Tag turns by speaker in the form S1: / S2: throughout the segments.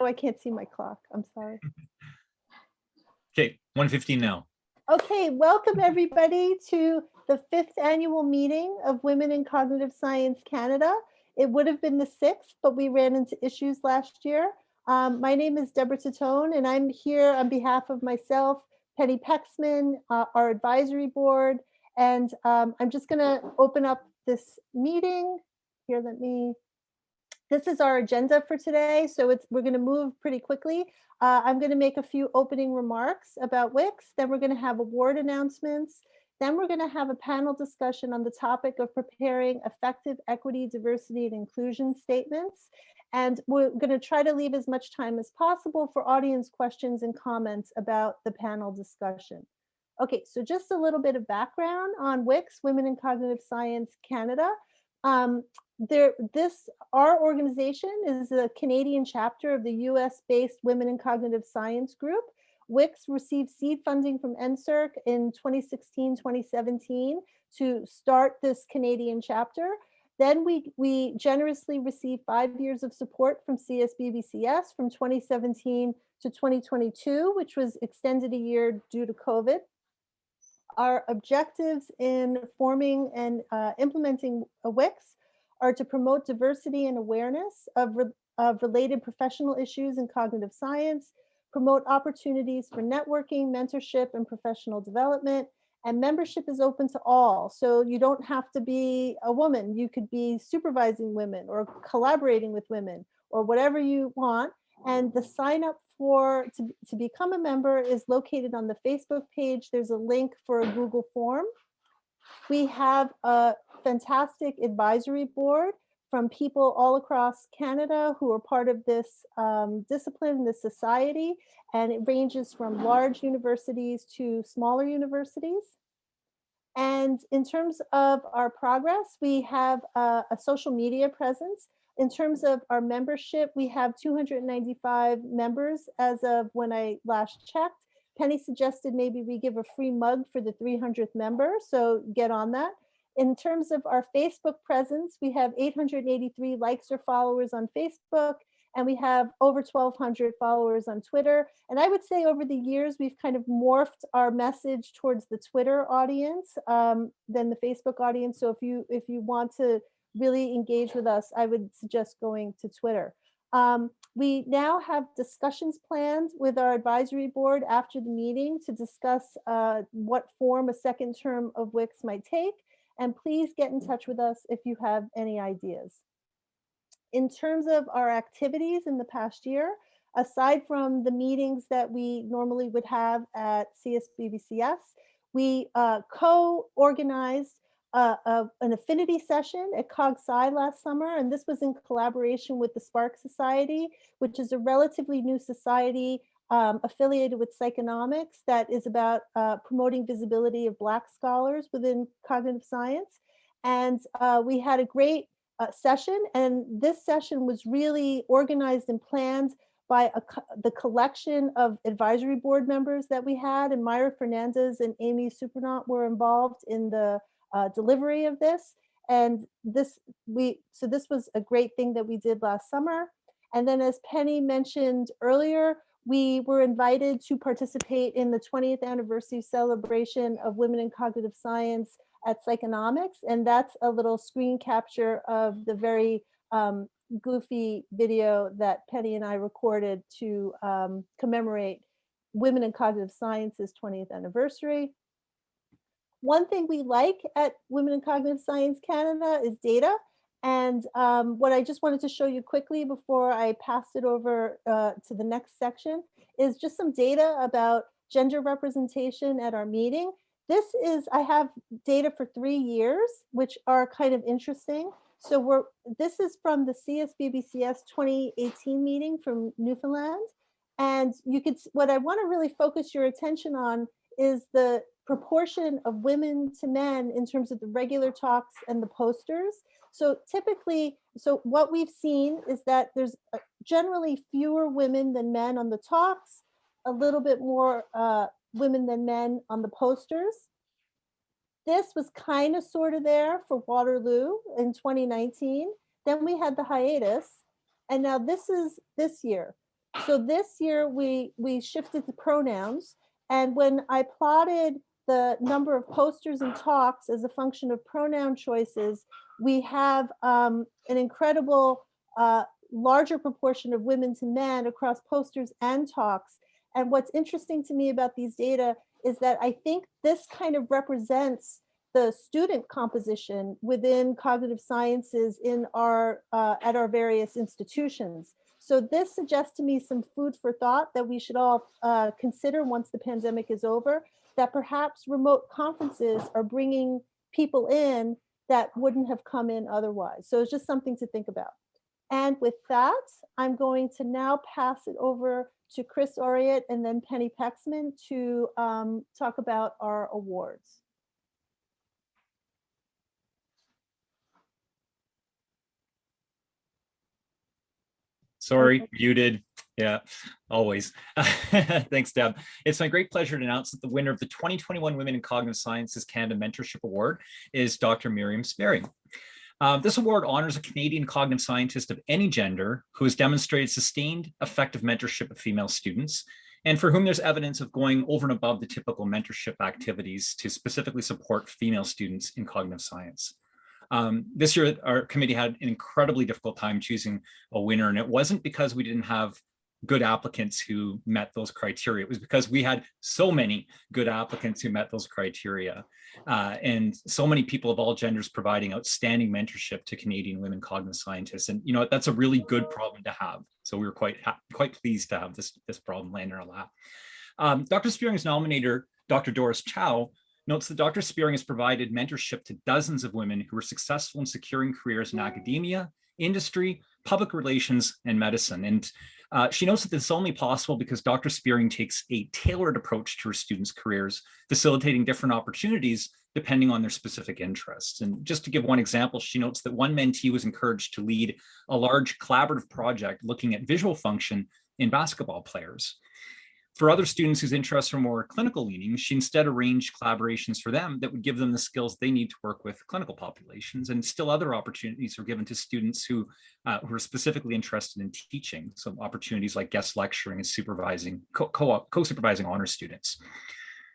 S1: Oh, I can't see my clock. I'm sorry.
S2: Okay, 1:15 now.
S1: Okay, welcome everybody to the 5th annual meeting of Women in Cognitive Science Canada. It would have been the 6th, but we ran into issues last year. My name is Deborah Tatone, and I'm here on behalf of myself, Penny Pexman, our advisory board, and I'm just going to open up this meeting. Here, this is our agenda for today, so we're going to move pretty quickly. I'm going to make a few opening remarks about WiCS, then we're going to have award announcements, then we're going to have a panel discussion on the topic of preparing effective equity, diversity, and inclusion statements. And we're going to try to leave as much time as possible for audience questions and comments about the panel discussion. Okay, so just a little bit of background on WiCS, Women in Cognitive Science Canada. Our organization is a Canadian chapter of the US-based Women in Cognitive Science group. WiCS received seed funding from NSERC in 2016-2017 to start this Canadian chapter. Then we generously received 5 years of support from CSBBCS from 2017 to 2022, which was extended a year due to COVID. Our objectives in forming and implementing a WiCS are to promote diversity and awareness of related professional issues in cognitive science, promote opportunities for networking, mentorship, and professional development. And membership is open to all. So you don't have to be a woman. You could be supervising women or collaborating with women or whatever you want. And the sign up to become a member is located on the Facebook page. There's a link for a Google form. We have a fantastic advisory board from people all across Canada who are part of this discipline, this society, and it ranges from large universities to smaller universities. And in terms of our progress, we have a social media presence. In terms of our membership, we have 295 members as of when I last checked. Penny suggested maybe we give a free mug for the 300th member, so get on that. In terms of our Facebook presence, we have 883 likes or followers on Facebook, and we have over 1,200 followers on Twitter. And I would say over the years, we've kind of morphed our message towards the Twitter audience than the Facebook audience. So if you want to really engage with us, I would suggest going to Twitter. We now have discussions planned with our advisory board after the meeting to discuss what form a second term of WiCS might take. And please get in touch with us if you have any ideas. In terms of our activities in the past year, aside from the meetings that we normally would have at CSBBCS, we co-organized an affinity session at CogSci last summer, and this was in collaboration with the Spark Society, which is a relatively new society affiliated with Psychonomics that is about promoting visibility of Black scholars within cognitive science. And we had a great session, and this session was really organized and planned by the collection of advisory board members that we had, and Myra Fernandez and Amy Supernaut were involved in the delivery of this. And this was a great thing that we did last summer. And then, as Penny mentioned earlier, we were invited to participate in the 20th anniversary celebration of Women in Cognitive Science at Psychonomics, and that's a little screen capture of the very goofy video that Penny and I recorded to commemorate Women in Cognitive Science's 20th anniversary. One thing we like at Women in Cognitive Science Canada is data. And what I just wanted to show you quickly before I pass it over to the next section is just some data about gender representation at our meeting. I have data for 3 years, which are kind of interesting. So this is from the CSBBCS 2018 meeting from Newfoundland. And what I want to really focus your attention on is the proportion of women to men in terms of the regular talks and the posters. So typically, what we've seen is that there's generally fewer women than men on the talks, a little bit more women than men on the posters. This was kind of sort of there for Waterloo in 2019. Then we had the hiatus, and now this is this year. So this year we shifted to pronouns. And when I plotted the number of posters and talks as a function of pronoun choices, we have an incredible larger proportion of women to men across posters and talks. And what's interesting to me about these data is that I think this kind of represents the student composition within cognitive sciences in our at our various institutions. So this suggests to me some food for thought that we should all consider once the pandemic is over, that perhaps remote conferences are bringing people in that wouldn't have come in otherwise. So it's just something to think about. And with that, I'm going to now pass it over to Chris Oriot and then Penny Pexman to talk about our awards.
S2: Sorry, muted. Yeah, always. Thanks, Deb. It's my great pleasure to announce that the winner of the 2021 Women in Cognitive Sciences Canada Mentorship Award is Dr. Miriam Sperry. This award honors a Canadian cognitive scientist of any gender who has demonstrated sustained effective mentorship of female students, and for whom there's evidence of going over and above the typical mentorship activities to specifically support female students in cognitive science. This year, our committee had an incredibly difficult time choosing a winner, and it wasn't because we didn't have good applicants who met those criteria. It was because we had so many good applicants who met those criteria, and so many people of all genders providing outstanding mentorship to Canadian women cognitive scientists. And you know, that's a really good problem to have. So we were quite pleased to have this problem land in our lap. Dr. Spearing's nominator, Dr. Doris Chow, notes that Dr. Spearing has provided mentorship to dozens of women who were successful in securing careers in academia, industry, public relations, and medicine. And she notes that this is only possible because Dr. Spearing takes a tailored approach to her students' careers, facilitating different opportunities depending on their specific interests. And just to give one example, she notes that one mentee was encouraged to lead a large collaborative project looking at visual function in basketball players. For other students whose interests are more clinical leaning, she instead arranged collaborations for them that would give them the skills they need to work with clinical populations. And still other opportunities were given to students who are specifically interested in teaching. So opportunities like guest lecturing and supervising, co-supervising honor students.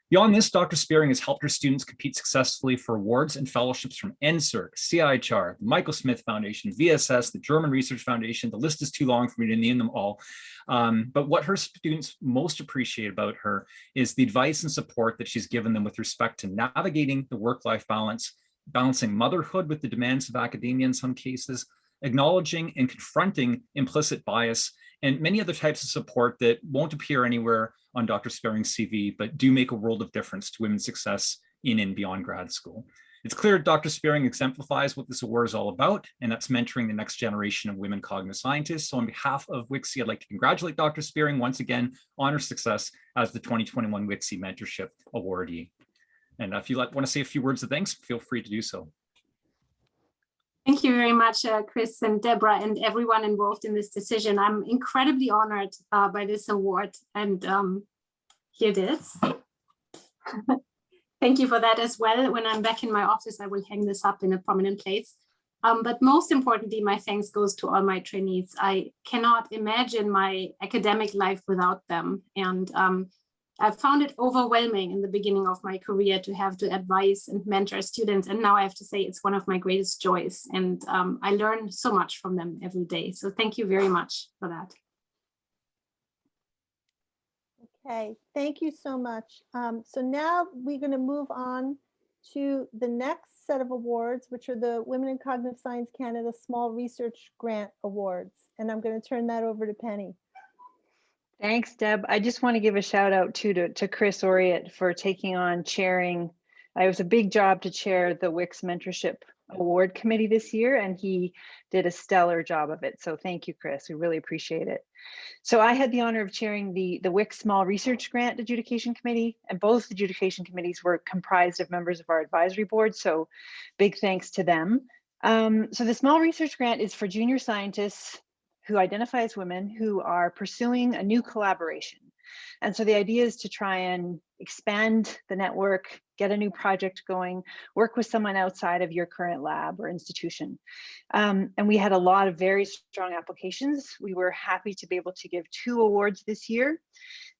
S2: Beyond this, Dr. Spearing has helped her students compete successfully for awards and fellowships from NSERC, CIHR, the Michael Smith Foundation, VSS, the German Research Foundation. The list is too long for me to name them all. But what her students most appreciate about her is the advice and support that she's given them with respect to navigating the work-life balance, balancing motherhood with the demands of academia in some cases, acknowledging and confronting implicit bias, and many other types of support that won't appear anywhere on Dr. Spearing's CV, but do make a world of difference to women's success in and beyond grad school. It's clear Dr. Spearing exemplifies what this award is all about, and that's mentoring the next generation of women cognitive scientists. So on behalf of WiCS-C, I'd like to congratulate Dr. Spearing once again on her success as the 2021 WiCS-C Mentorship Awardee. And if you want to say a few words of thanks, feel free to do so.
S3: Thank you very much, Chris and Deborah and everyone involved in this decision. I'm incredibly honored by this award, and here it is. Thank you for that as well. When I'm back in my office, I will hang this up in a prominent place. But most importantly, my thanks goes to all my trainees. I cannot imagine my academic life without them. And I found it overwhelming in the beginning of my career to have to advise and mentor students. And now I have to say it's one of my greatest joys. And I learn so much from them every day. So thank you very much for that.
S1: Okay, thank you so much. So now we're going to move on to the next set of awards, which are the Women in Cognitive Science Canada Small Research Grant Awards. And I'm going to turn that over to Penny.
S4: Thanks, Deb. I just want to give a shout out to Chris Oriot for taking on chairing. It was a big job to chair the WiCS Mentorship Award Committee this year, and he did a stellar job of it. So thank you, Chris. We really appreciate it. So I had the honor of chairing the WiCS Small Research Grant Adjudication Committee, and both adjudication committees were comprised of members of our advisory board. So big thanks to them. So the Small Research Grant is for junior scientists who identify as women who are pursuing a new collaboration. And so the idea is to try and expand the network, get a new project going, work with someone outside of your current lab or institution. And we had a lot of very strong applications. We were happy to be able to give 2 awards this year.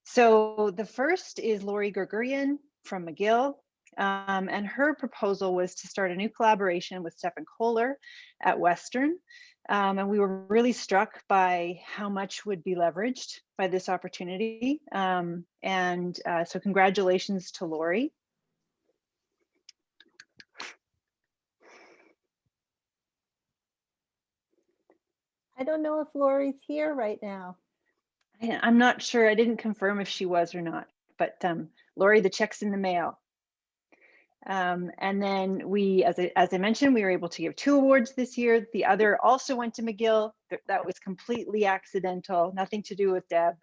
S4: So the first is Lori Gregorian from McGill. And her proposal was to start a new collaboration with Stefan Kohler at Western. And we were really struck by how much would be leveraged by this opportunity. So congratulations to Lori.
S1: I don't know if Lori's here right now.
S4: I'm not sure. I didn't confirm if she was or not, but Lori, the check's in the mail. And then we, as I mentioned, we were able to give 2 awards this year. The other also went to McGill. That was completely accidental, nothing to do with Deb.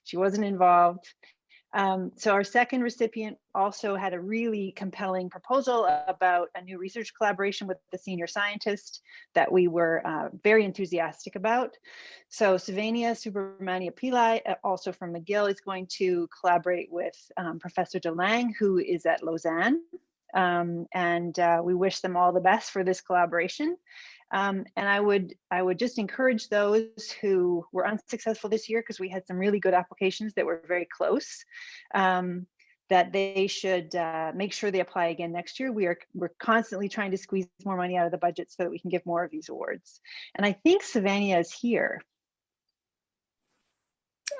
S4: She wasn't involved. So our second recipient also had a really compelling proposal about a new research collaboration with the senior scientist that we were very enthusiastic about. So Sylvania Subramania Pillai, also from McGill, is going to collaborate with Professor DeLange, who is at Lausanne. We wish them all the best for this collaboration. And I would just encourage those who were unsuccessful this year, because we had some really good applications that were very close, that they should make sure they apply again next year. We're constantly trying to squeeze more money out of the budget so that we can give more of these awards. And I think Savannah is here.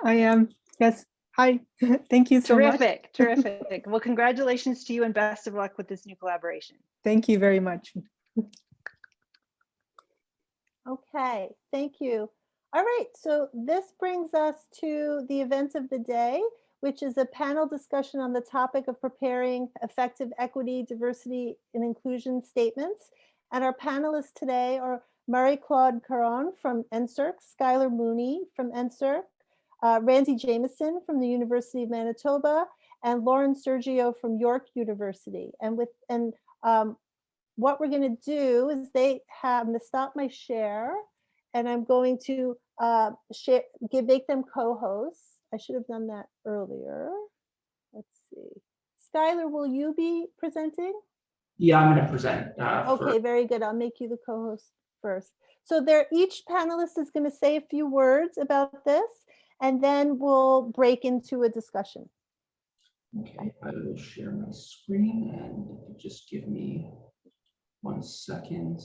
S5: I am, yes. Hi, thank you so much.
S4: Terrific. Well, congratulations to you and best of luck with this new collaboration.
S5: Thank you very much.
S1: Okay, thank you. All right, so this brings us to the event of the day, which is a panel discussion on the topic of preparing effective equity, diversity, and inclusion statements. And our panelists today are Marie-Claude Caron from NSERC, Skylar Mooney from NSERC, Randy Jameson from the University of Manitoba, and Lauren Sergio from York University. What we're going to do is I'm going to stop my share, and I'm going to make them co-hosts. I should have done that earlier. Let's see. Skylar, will you be presenting?
S6: Yeah, I'm going to present.
S1: Okay, very good. I'll make you the co-host first. So each panelist is going to say a few words about this, and then we'll break into a discussion.
S6: Okay, I will share my screen, and just give me 1 second.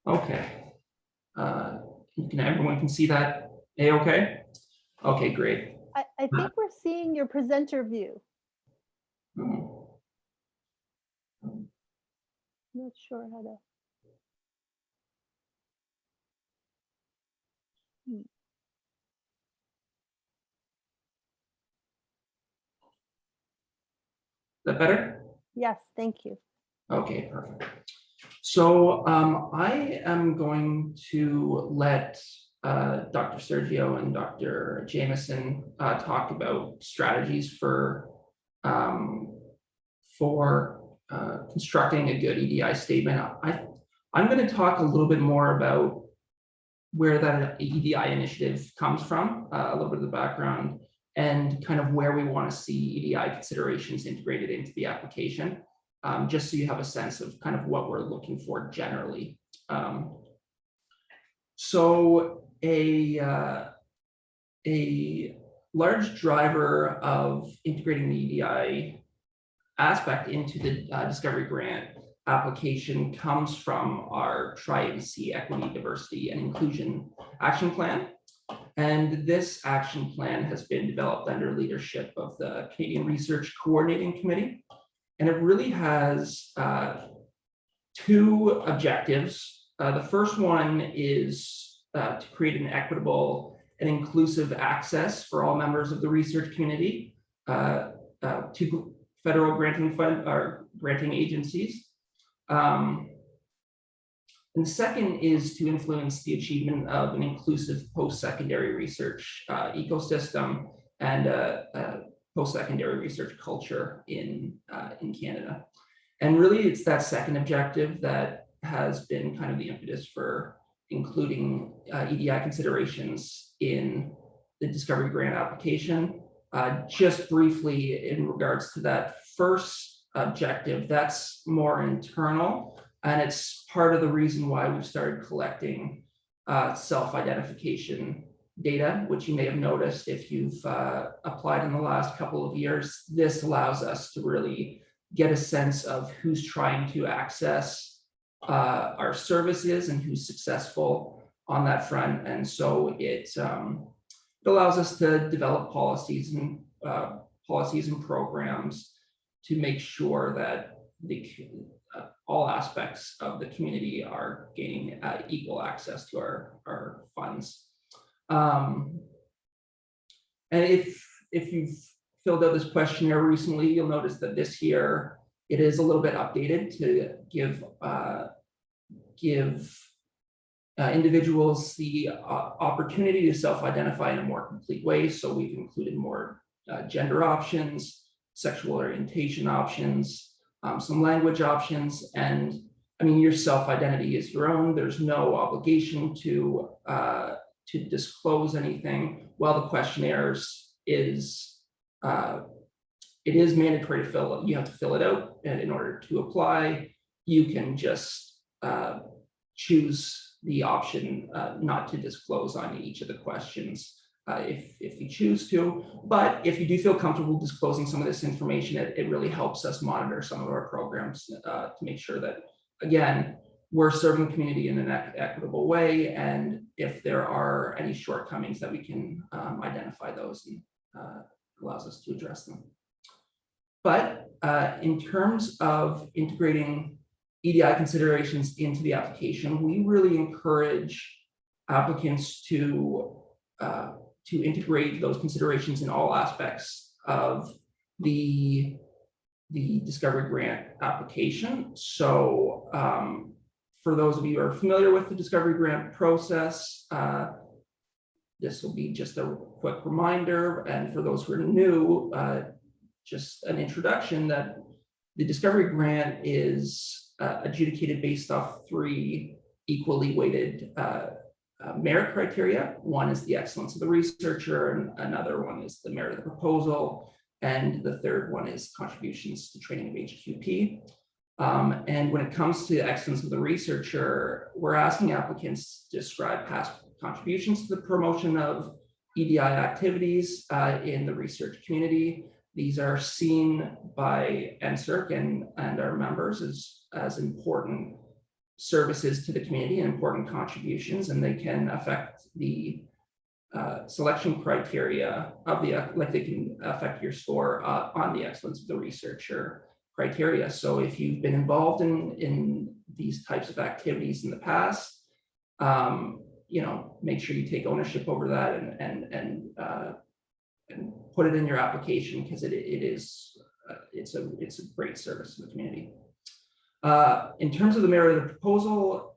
S6: Okay. Everyone can see that A-okay? Okay, great.
S1: I think we're seeing your presenter view.
S6: Hmm.
S1: I'm not sure how to.
S6: Is that better?
S1: Yes, thank you.
S6: Okay, perfect. So I am going to let Dr. Sergio and Dr. Jameson talk about strategies for constructing a good EDI statement. I'm going to talk a little bit more about where that EDI initiative comes from, a little bit of the background, and kind of where we want to see EDI considerations integrated into the application, just so you have a sense of kind of what we're looking for generally. So a large driver of integrating the EDI aspect into the Discovery Grant application comes from our Tri-Agency Equity, Diversity, and Inclusion Action Plan. And this action plan has been developed under leadership of the Canadian Research Coordinating Committee. And it really has 2 objectives. The first one is to create an equitable and inclusive access for all members of the research community to federal granting agencies. And the second is to influence the achievement of an inclusive post-secondary research ecosystem and post-secondary research culture in Canada. And really, it's that second objective that has been kind of the impetus for including EDI considerations in the Discovery Grant application. Just briefly in regards to that first objective, that's more internal, and it's part of the reason why we've started collecting self-identification data, which you may have noticed if you've applied in the last couple of years. This allows us to really get a sense of who's trying to access our services and who's successful on that front. And so it allows us to develop policies and programs to make sure that all aspects of the community are gaining equal access to our funds. And if you've filled out this questionnaire recently, you'll notice that this year it is a little bit updated to give individuals the opportunity to self-identify in a more complete way. So we've included more gender options, sexual orientation options, some language options, and I mean, your self-identity is your own. There's no obligation to disclose anything. While the questionnaires is it is mandatory to fill it. You have to fill it out, and in order to apply, you can just choose the option not to disclose on each of the questions if you choose to. But if you do feel comfortable disclosing some of this information, it really helps us monitor some of our programs to make sure that, again, we're serving the community in an equitable way, and if there are any shortcomings, that we can identify those, and allows us to address them. But in terms of integrating EDI considerations into the application, we really encourage applicants to integrate those considerations in all aspects of the Discovery Grant application. So for those of you who are familiar with the Discovery Grant process, this will be just a quick reminder, and for those who are new, just an introduction that the Discovery Grant is adjudicated based off 3 equally weighted merit criteria. One is the excellence of the researcher, and another one is the merit of the proposal, and the third one is contributions to training of HQP. And when it comes to the excellence of the researcher, we're asking applicants to describe past contributions to the promotion of EDI activities in the research community. These are seen by NSERC and our members as important services to the community and important contributions, and they can affect the selection criteria of they can affect your score on the excellence of the researcher criteria. So if you've been involved in these types of activities in the past, make sure you take ownership over that and put it in your application, because it's a great service to the community. In terms of the merit of the proposal,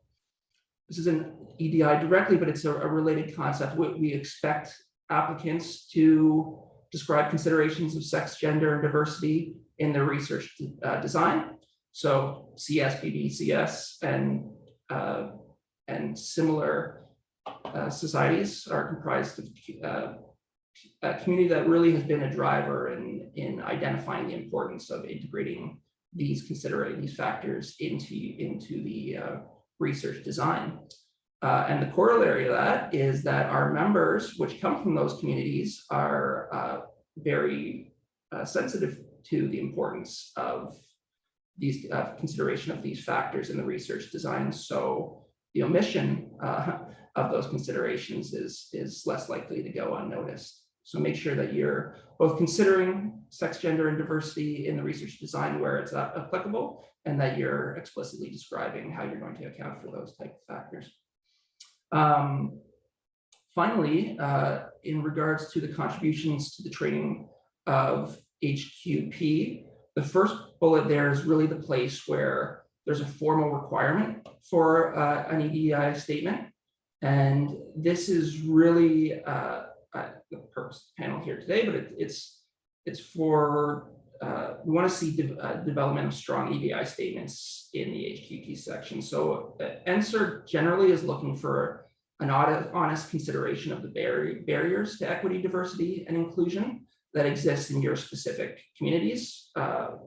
S6: this isn't EDI directly, but it's a related concept. We expect applicants to describe considerations of sex, gender, and diversity in their research design. So CSBBCS and similar societies are comprised of a community that really has been a driver in identifying the importance of integrating these factors into the research design. And the corollary of that is that our members, which come from those communities, are very sensitive to the importance of these consideration of these factors in the research design. So the omission of those considerations is less likely to go unnoticed. So make sure that you're both considering sex, gender, and diversity in the research design where it's applicable, and that you're explicitly describing how you're going to account for those type of factors. Finally, in regards to the contributions to the training of HQP, the first bullet there is really the place where there's a formal requirement for an EDI statement. And this is really the purpose of the panel here today, but it's it's for, we want to see development of strong EDI statements in the HQT section. So NSERC generally is looking for an honest consideration of the barriers to equity, diversity, and inclusion that exists in your specific communities.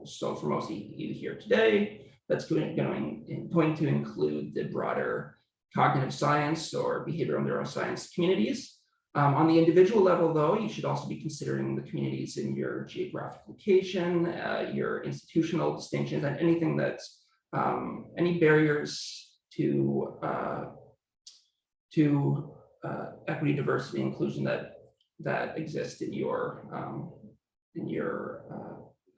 S6: So for most of you here today, that's going to include the broader cognitive science or behavioral neuroscience communities. On the individual level, though, you should also be considering the communities in your geographic location, your institutional distinctions, and anything that's any barriers to equity, diversity, inclusion that exist in your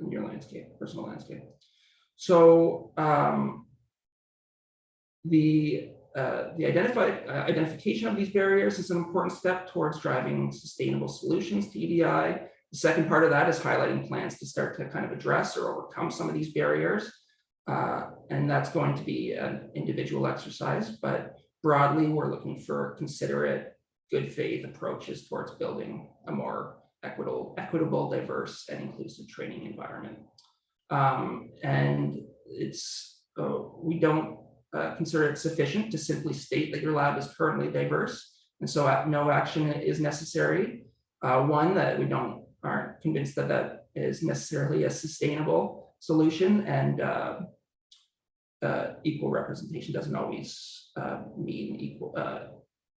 S6: landscape, personal landscape. So the identification of these barriers is an important step towards driving sustainable solutions to EDI. The second part of that is highlighting plans to start to kind of address or overcome some of these barriers. And that's going to be an individual exercise, but broadly, we're looking for considerate, good faith approaches towards building a more equitable, diverse, and inclusive training environment. And we don't consider it sufficient to simply state that your lab is currently diverse, and so no action is necessary. One, that we aren't convinced that that is necessarily a sustainable solution, and equal representation doesn't always mean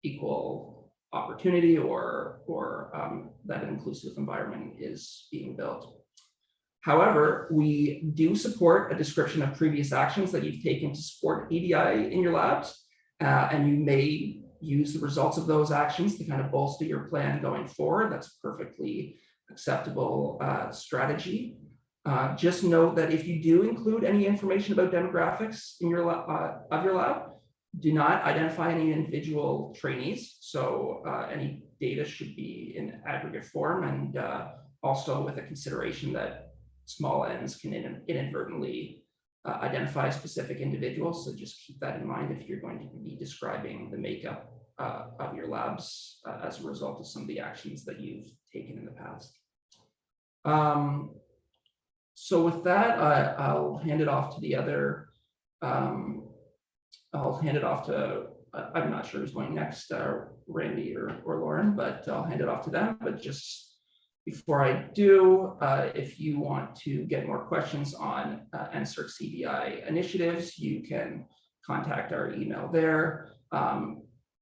S6: equal opportunity or that an inclusive environment is being built. However, we do support a description of previous actions that you've taken to support EDI in your labs, and you may use the results of those actions to kind of bolster your plan going forward. That's a perfectly acceptable strategy. Just note that if you do include any information about demographics in your lab, do not identify any individual trainees. So any data should be in aggregate form, and also with a consideration that small n's can inadvertently identify specific individuals. So just keep that in mind if you're going to be describing the makeup of your labs as a result of some of the actions that you've taken in the past. So with that, I'll hand it off to the other. I'll hand it off to, I'm not sure who's going next, Randy or Lauren, but I'll hand it off to them. But just before I do, if you want to get more questions on NSERC CDI initiatives, you can contact our email there.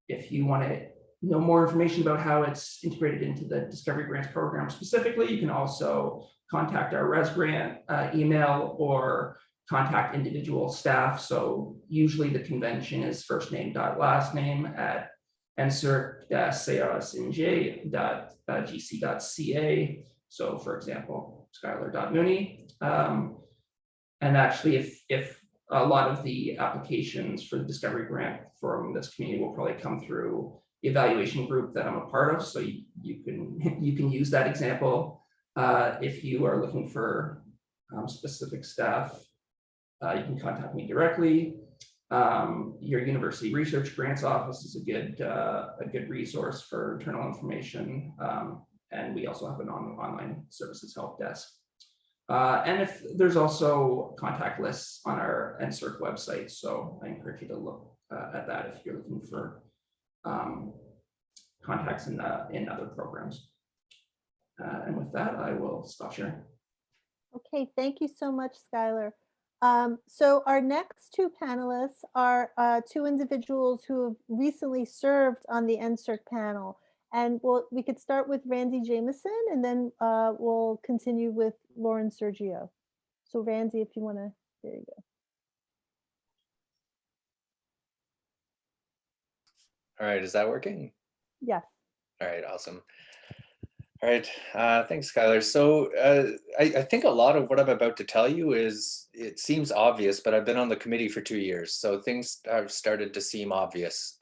S6: If you want to know more information about how it's integrated into the Discovery Grants program specifically, you can also contact our Res Grant email or contact individual staff. So usually the convention is first name dot last name at nsrc.gc.ca. So for example, Skylar.Mooney. And actually, if a lot of the applications for the Discovery Grant from this community will probably come through the evaluation group that I'm a part of. So you can use that example if you are looking for specific staff. You can contact me directly. Your university research grants office is a good resource for internal information, and we also have an online services help desk. And if there's also contact lists on our NSERC website, so I encourage you to look at that if you're looking for contacts in other programs. And with that, I will stop sharing.
S1: Okay, thank you so much, Skylar. So our next two panelists are two individuals who have recently served on the NSERC panel. And we could start with Randy Jameson, and then we'll continue with Lauren Sergio. So Randy, if you want to, there you go.
S7: All right, is that working?
S1: Yes.
S7: All right, awesome. All right, thanks, Skylar. So I think a lot of what I'm about to tell you it seems obvious, but I've been on the committee for 2 years, so things have started to seem obvious.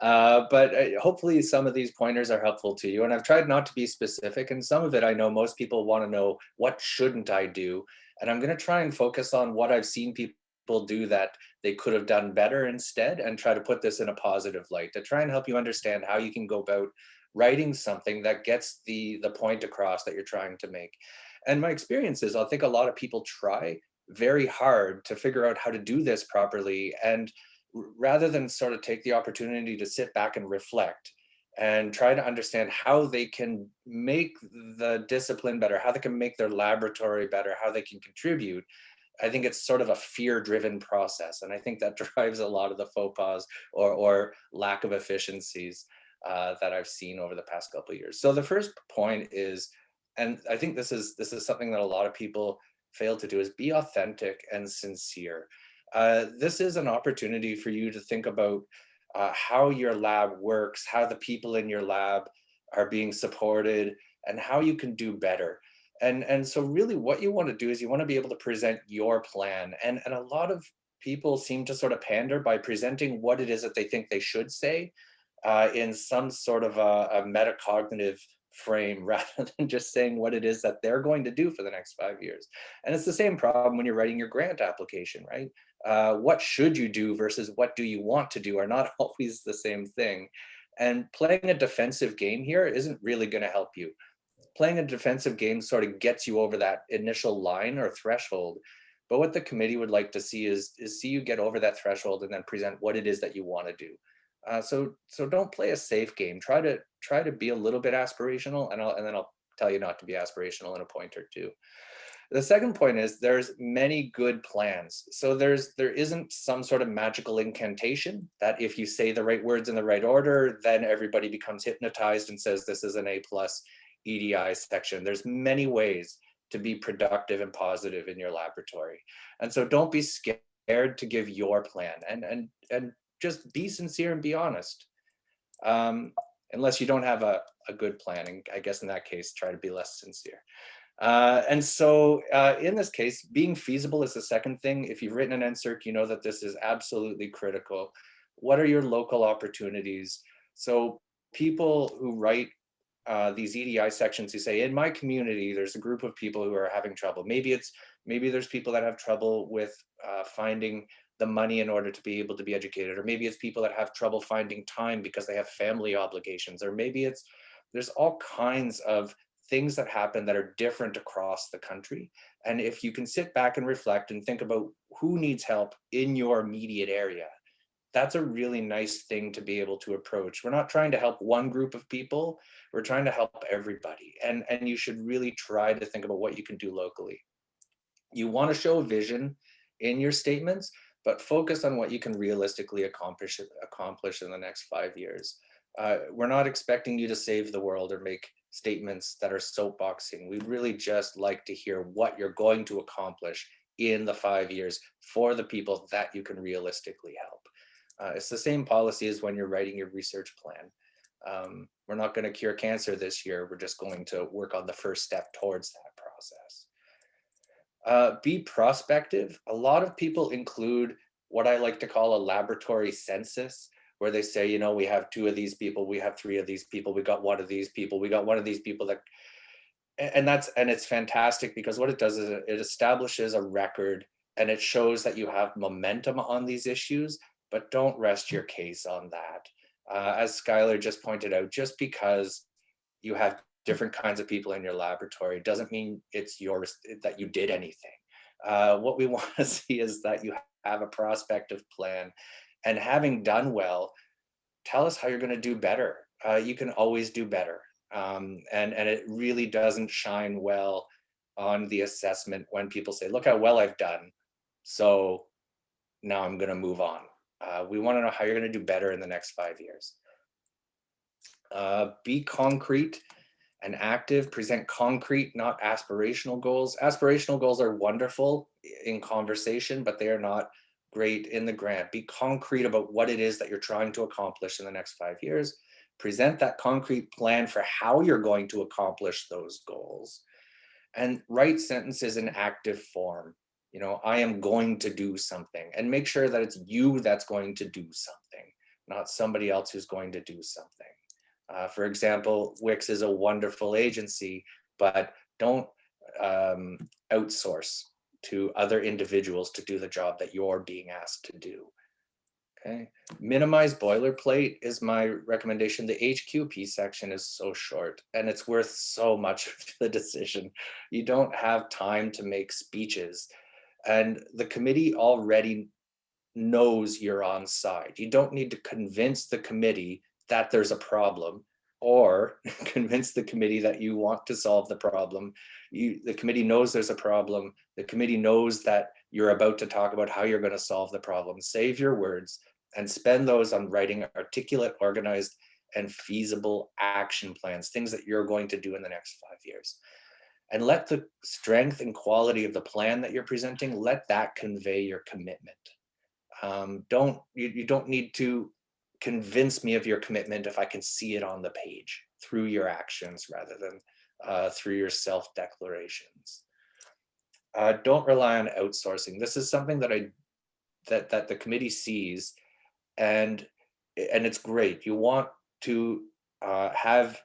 S7: But hopefully some of these pointers are helpful to you. And I've tried not to be specific, and some of it I know most people want to know, what shouldn't I do? And I'm going to try and focus on what I've seen people do that they could have done better instead, and try to put this in a positive light to try and help you understand how you can go about writing something that gets the point across that you're trying to make. And my experience is, I think a lot of people try very hard to figure out how to do this properly, and rather than sort of take the opportunity to sit back and reflect and try to understand how they can make the discipline better, how they can make their laboratory better, how they can contribute, I think it's sort of a fear-driven process. And I think that drives a lot of the faux pas or lack of efficiencies that I've seen over the past couple of years. So the first point is, and I think this is something that a lot of people fail to do, is be authentic and sincere. This is an opportunity for you to think about how your lab works, how the people in your lab are being supported, and how you can do better. And so really what you want to do is you want to be able to present your plan. And a lot of people seem to sort of pander by presenting what it is that they think they should say in some sort of a metacognitive frame rather than just saying what it is that they're going to do for the next 5 years. And it's the same problem when you're writing your grant application, right? What should you do versus what do you want to do are not always the same thing. And playing a defensive game here isn't really going to help you. Playing a defensive game sort of gets you over that initial line or threshold. But what the committee would like to see is see you get over that threshold and then present what it is that you want to do. So don't play a safe game. Try to be a little bit aspirational, and then I'll tell you not to be aspirational in a point or two. The second point is there's many good plans. So there isn't some sort of magical incantation that if you say the right words in the right order, then everybody becomes hypnotized and says this is an A+ EDI section. There's many ways to be productive and positive in your laboratory. And so don't be scared to give your plan, and just be sincere and be honest. Unless you don't have a good plan, and I guess in that case, try to be less sincere. And so in this case, being feasible is the second thing. If you've written an NSERC, you know that this is absolutely critical. What are your local opportunities? So people who write these EDI sections, who say, in my community, there's a group of people who are having trouble. Maybe there's people that have trouble with finding the money in order to be able to be educated, or maybe it's people that have trouble finding time because they have family obligations, or maybe there's all kinds of things that happen that are different across the country. And if you can sit back and reflect and think about who needs help in your immediate area, that's a really nice thing to be able to approach. We're not trying to help one group of people, we're trying to help everybody. And you should really try to think about what you can do locally. You want to show a vision in your statements, but focus on what you can realistically accomplish in the next 5 years. We're not expecting you to save the world or make statements that are soapboxing. We'd really just like to hear what you're going to accomplish in the 5 years for the people that you can realistically help. It's the same policy as when you're writing your research plan. We're not going to cure cancer this year. We're just going to work on the first step towards that process. Be prospective. A lot of people include what I like to call a laboratory census, where they say, you know, we have 2 of these people, we have 3 of these people, we got 1 of these people, we got 1 of these people that, and it's fantastic, because what it does is it establishes a record and it shows that you have momentum on these issues, but don't rest your case on that. As Skylar just pointed out, just because you have different kinds of people in your laboratory doesn't mean it's yours, that you did anything. What we want to see is that you have a prospective plan, and having done well, tell us how you're going to do better. You can always do better. And it really doesn't shine well on the assessment when people say, look how well I've done, so now I'm going to move on. We want to know how you're going to do better in the next 5 years. Be concrete and active. Present concrete, not aspirational goals. Aspirational goals are wonderful in conversation, but they are not great in the grant. Be concrete about what it is that you're trying to accomplish in the next 5 years. Present that concrete plan for how you're going to accomplish those goals, and write sentences in active form. You know, I am going to do something, and make sure that it's you that's going to do something, not somebody else who's going to do something. For example, WiCS is a wonderful agency, but don't outsource to other individuals to do the job that you're being asked to do. Okay, minimize boilerplate is my recommendation. The HQP section is so short and it's worth so much for the decision. You don't have time to make speeches, and the committee already knows you're on side. You don't need to convince the committee that there's a problem or convince the committee that you want to solve the problem. The committee knows there's a problem. The committee knows that you're about to talk about how you're going to solve the problem. Save your words and spend those on writing articulate, organized, and feasible action plans, things that you're going to do in the next 5 years. And let the strength and quality of the plan that you're presenting, let that convey your commitment. You don't need to convince me of your commitment if I can see it on the page through your actions rather than through your self-declarations. Don't rely on outsourcing. This is something that the committee sees, and it's great. You want to have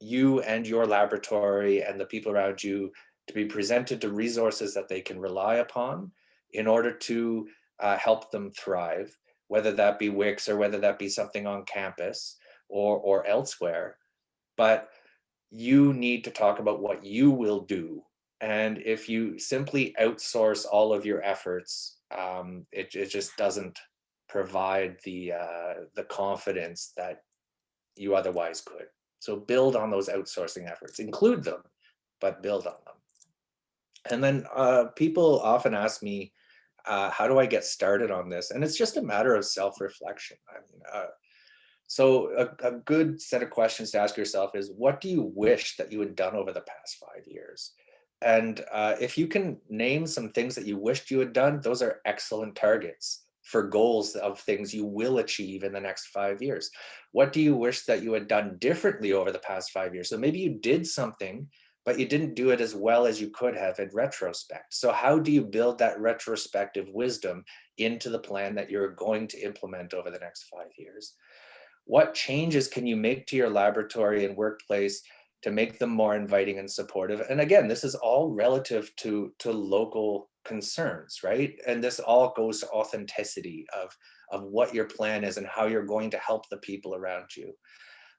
S7: you and your laboratory and the people around you to be presented to resources that they can rely upon in order to help them thrive, whether that be WiCS or whether that be something on campus or elsewhere. But you need to talk about what you will do. And if you simply outsource all of your efforts, it just doesn't provide the confidence that you otherwise could. So build on those outsourcing efforts, include them, but build on them. And then people often ask me, how do I get started on this? And it's just a matter of self-reflection. I mean, so a good set of questions to ask yourself is, what do you wish that you had done over the past 5 years? And if you can name some things that you wished you had done, those are excellent targets for goals of things you will achieve in the next 5 years. What do you wish that you had done differently over the past 5 years? So maybe you did something, but you didn't do it as well as you could have in retrospect. So how do you build that retrospective wisdom into the plan that you're going to implement over the next 5 years? What changes can you make to your laboratory and workplace to make them more inviting and supportive? And again, this is all relative to local concerns, right? And this all goes to authenticity of what your plan is and how you're going to help the people around you.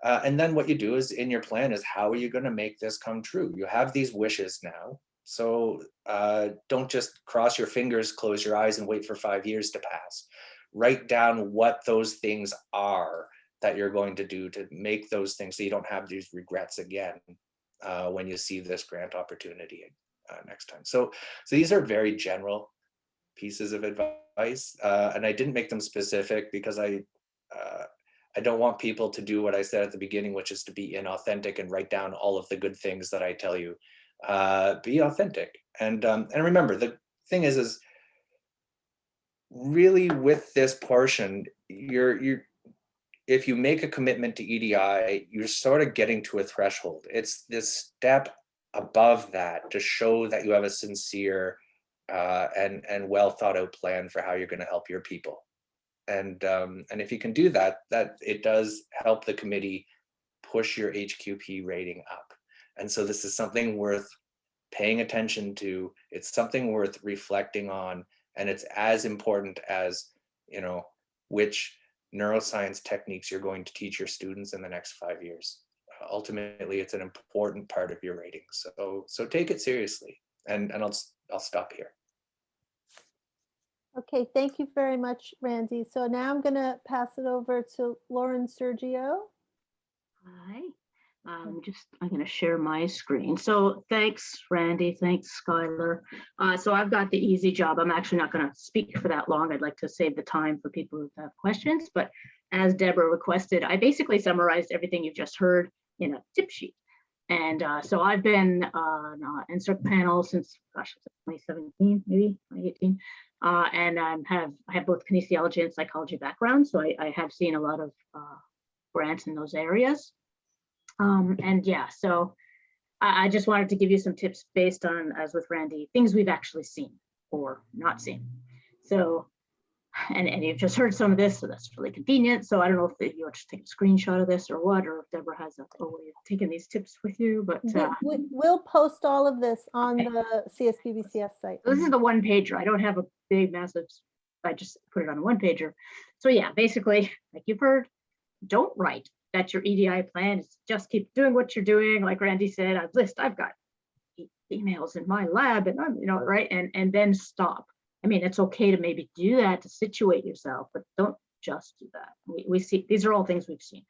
S7: And then what you do is in your plan is, how are you going to make this come true? You have these wishes now. So don't just cross your fingers, close your eyes and wait for 5 years to pass. Write down what those things are that you're going to do to make those things so you don't have these regrets again when you see this grant opportunity next time. So these are very general pieces of advice, and I didn't make them specific because I don't want people to do what I said at the beginning, which is to be inauthentic and write down all of the good things that I tell you. Be authentic, and remember, the thing is really with this portion, if you make a commitment to EDI, you're sort of getting to a threshold. It's this step above that to show that you have a sincere and well thought out plan for how you're going to help your people. And if you can do that, it does help the committee push your HQP rating up. And so this is something worth paying attention to. It's something worth reflecting on, and it's as important as, which neuroscience techniques you're going to teach your students in the next 5 years. Ultimately, it's an important part of your rating. So take it seriously, and I'll stop here.
S1: Okay, thank you very much, Randy. So now I'm going to pass it over to Lauren Sergio.
S8: Hi, I'm going to share my screen. So thanks, Randy. Thanks, Skylar. So I've got the easy job. I'm actually not going to speak for that long. I'd like to save the time for people who have questions. But as Deborah requested, I basically summarized everything you've just heard in a tip sheet. And so I've been on NSERC panel since, 2017, maybe 2018. And I have both kinesiology and psychology background. So I have seen a lot of grants in those areas. And yeah, so I just wanted to give you some tips based on, as with Randy, things we've actually seen or not seen. So, and you've just heard some of this, so that's really convenient. So I don't know if you want to take a screenshot of this or what, or if Deborah has a way of taking these tips with you, but
S1: we'll post all of this on the CSBBCS site.
S8: This is the one pager. I don't have a big, massive, I just put it on a one pager. So yeah, basically, like you've heard, don't write that your EDI plan is just keep doing what you're doing. Like Randy said, I've got emails in my lab and I'm, right. And then stop. I mean, it's okay to maybe do that to situate yourself, but don't just do that. We see, these are all things we've seen.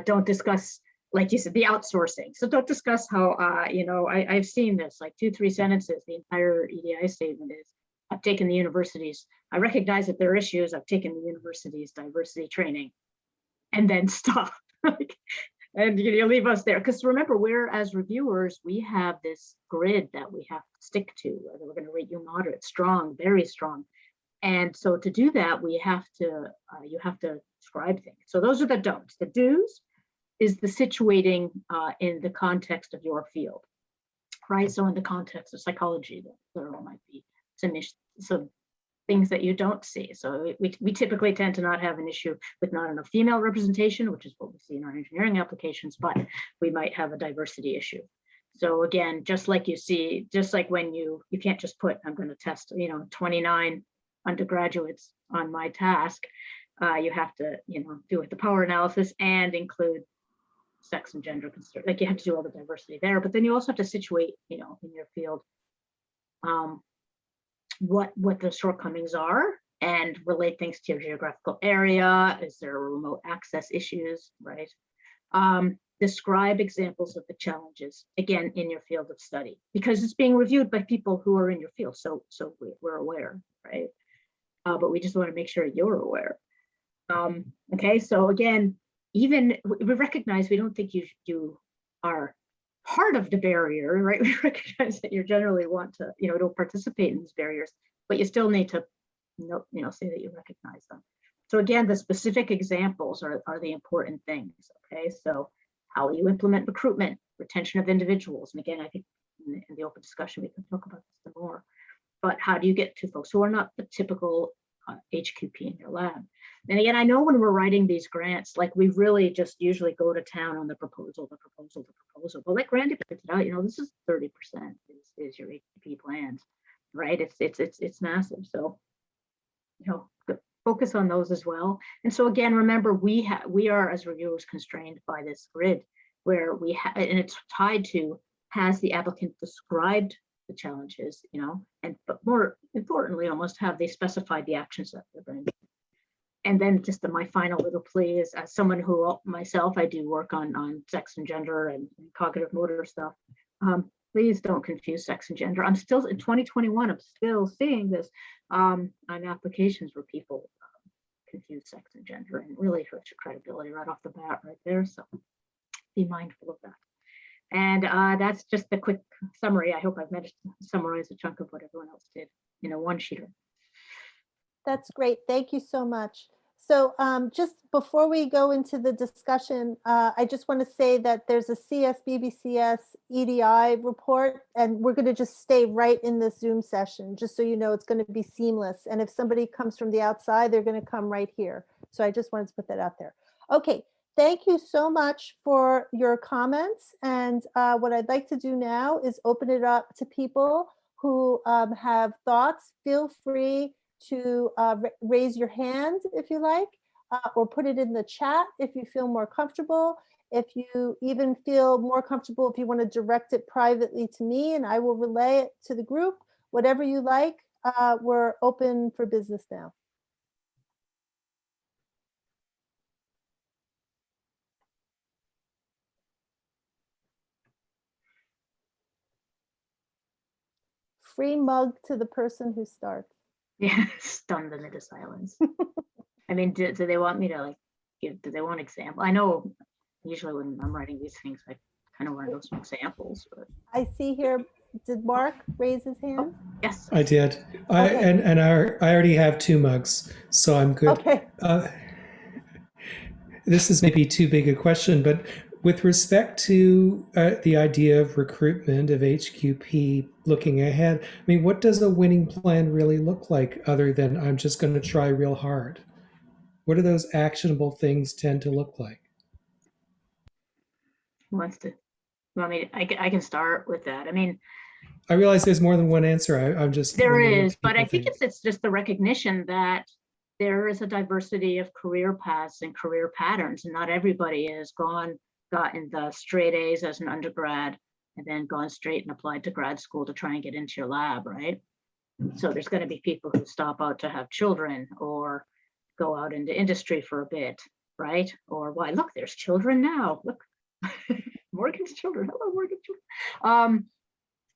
S8: Don't discuss, like you said, the outsourcing. So don't discuss how, I've seen this, like 2-3 sentences, the entire EDI statement is, I've taken the universities, I recognize that there are issues, I've taken the universities diversity training, and then stop. And you leave us there. Because remember, we're, as reviewers, we have this grid that we have to stick to, whether we're going to rate you moderate, strong, very strong. And so to do that, we have to, you have to describe things. So those are the don'ts. The do's is the situating in the context of your field, right? So in the context of psychology, there might be some things that you don't see. So we typically tend to not have an issue with not enough female representation, which is what we see in our engineering applications, but we might have a diversity issue. So again, just like you see, just like when you can't just put, I'm going to test, 29 undergraduates on my task, you have to, do the power analysis and include sex and gender considered. Like you have to do all the diversity there, but then you also have to situate, in your field, what the shortcomings are and relate things to your geographical area. Is there remote access issues, right? Describe examples of the challenges, again, in your field of study, because it's being reviewed by people who are in your field. So we're aware, right? But we just want to make sure you're aware. Okay, so again, even we recognize we don't think you are part of the barrier, right? We recognize that you generally want to, don't participate in these barriers, but you still need to, say that you recognize them. So again, the specific examples are the important things. Okay, so how will you implement recruitment, retention of individuals? And again, I think in the open discussion we can talk about this some more. But how do you get to folks who are not the typical HQP in your lab? And again, I know when we're writing these grants, like we really just usually go to town on the proposal. But like Randy pointed out, this is 30% is your HQP plans, right? It's massive. So, focus on those as well. And so again, remember, we are as reviewers constrained by this grid where and it's tied to, has the applicant described the challenges, but more importantly, almost have they specified the actions that they're going to do. And then just my final little plea is, as someone who myself, I do work on sex and gender and cognitive motor stuff. Please don't confuse sex and gender. I'm still in 2021. I'm still seeing this on applications where people confuse sex and gender, and really hurts your credibility right off the bat, right there. So be mindful of that. And that's just a quick summary. I hope I've managed to summarize a chunk of what everyone else did in a one-sheeter.
S1: That's great. Thank you so much. So just before we go into the discussion, I just want to say that there's a CSBBCS EDI report, and we're going to just stay right in this Zoom session, just so you know, it's going to be seamless. And if somebody comes from the outside, they're going to come right here. So I just wanted to put that out there. Okay. Thank you so much for your comments. And what I'd like to do now is open it up to people who have thoughts. Feel free to raise your hand if you like, or put it in the chat if you feel more comfortable. If you even feel more comfortable, if you want to direct it privately to me and I will relay it to the group, whatever you like, we're open for business now. Free mug to the person who starts.
S8: Yeah, stunned them into silence. I mean, do they want me to do they want example? I know usually when I'm writing these things, I kind of want to know some examples. But
S1: I see here, did Mark raise his hand?
S8: oh, yes.
S5: I did.
S1: Okay.
S5: And I already have 2 mugs, so I'm good.
S1: Okay.
S5: This is maybe too big a question, but with respect to the idea of recruitment of HQP looking ahead, I mean, what does a winning plan really look like other than I'm just going to try real hard? What do those actionable things tend to look like?
S8: Who wants to? Well, I mean, I can start with that. I mean,
S5: I realize there's more than one answer. I'm just
S8: there is, but I think it's just the recognition that there is a diversity of career paths and career patterns, and not everybody has gotten the straight A's as an undergrad and then gone straight and applied to grad school to try and get into your lab, right? So there's going to be people who stop out to have children or go out into industry for a bit, right? Or why, look, there's children now. Look, Morgan's children. Hello, Morgan's children.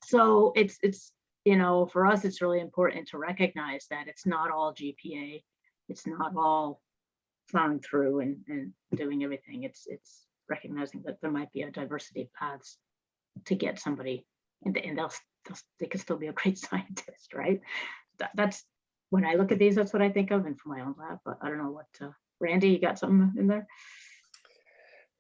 S8: So it's you know, for us, it's really important to recognize that it's not all GPA. It's not all plowing through and doing everything. It's recognizing that there might be a diversity of paths to get somebody, and they can still be a great scientist, right? That's when I look at these, that's what I think of, and for my own lab. But I don't know what, Randy, you got something in there?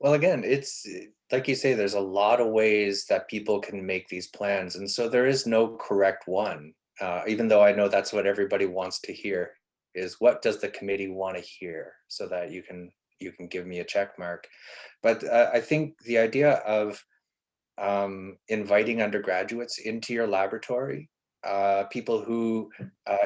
S7: Well, again, it's like you say, there's a lot of ways that people can make these plans. And so there is no correct one, even though I know that's what everybody wants to hear, is what does the committee want to hear, so that you can give me a check mark. But I think the idea of inviting undergraduates into your laboratory, people who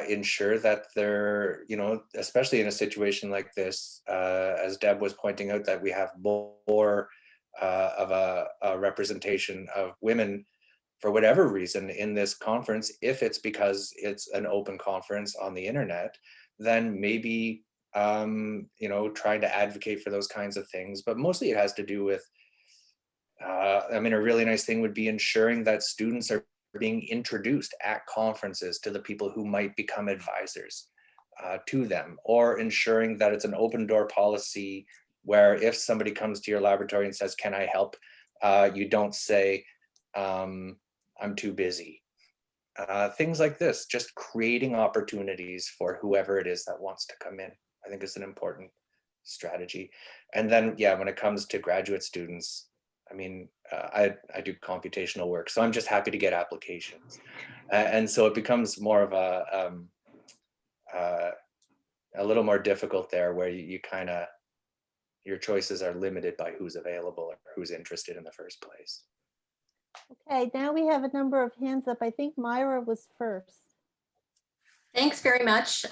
S7: ensure that they're, you know, especially in a situation like this, as Deb was pointing out, that we have more of a representation of women for whatever reason in this conference. If it's because it's an open conference on the internet, then maybe you know, trying to advocate for those kinds of things. But mostly it has to do with I mean, a really nice thing would be ensuring that students are being introduced at conferences to the people who might become advisors to them, or ensuring that it's an open door policy where if somebody comes to your laboratory and says, can I help? You don't say, I'm too busy. Things like this, just creating opportunities for whoever it is that wants to come in, I think is an important strategy. And then, yeah, when it comes to graduate students, I mean, I do computational work, so I'm just happy to get applications. And so it becomes more of a little more difficult there, where you kind of, your choices are limited by who's available or who's interested in the first place.
S1: Okay, now we have a number of hands up. I think Myra was first.
S9: Thanks very much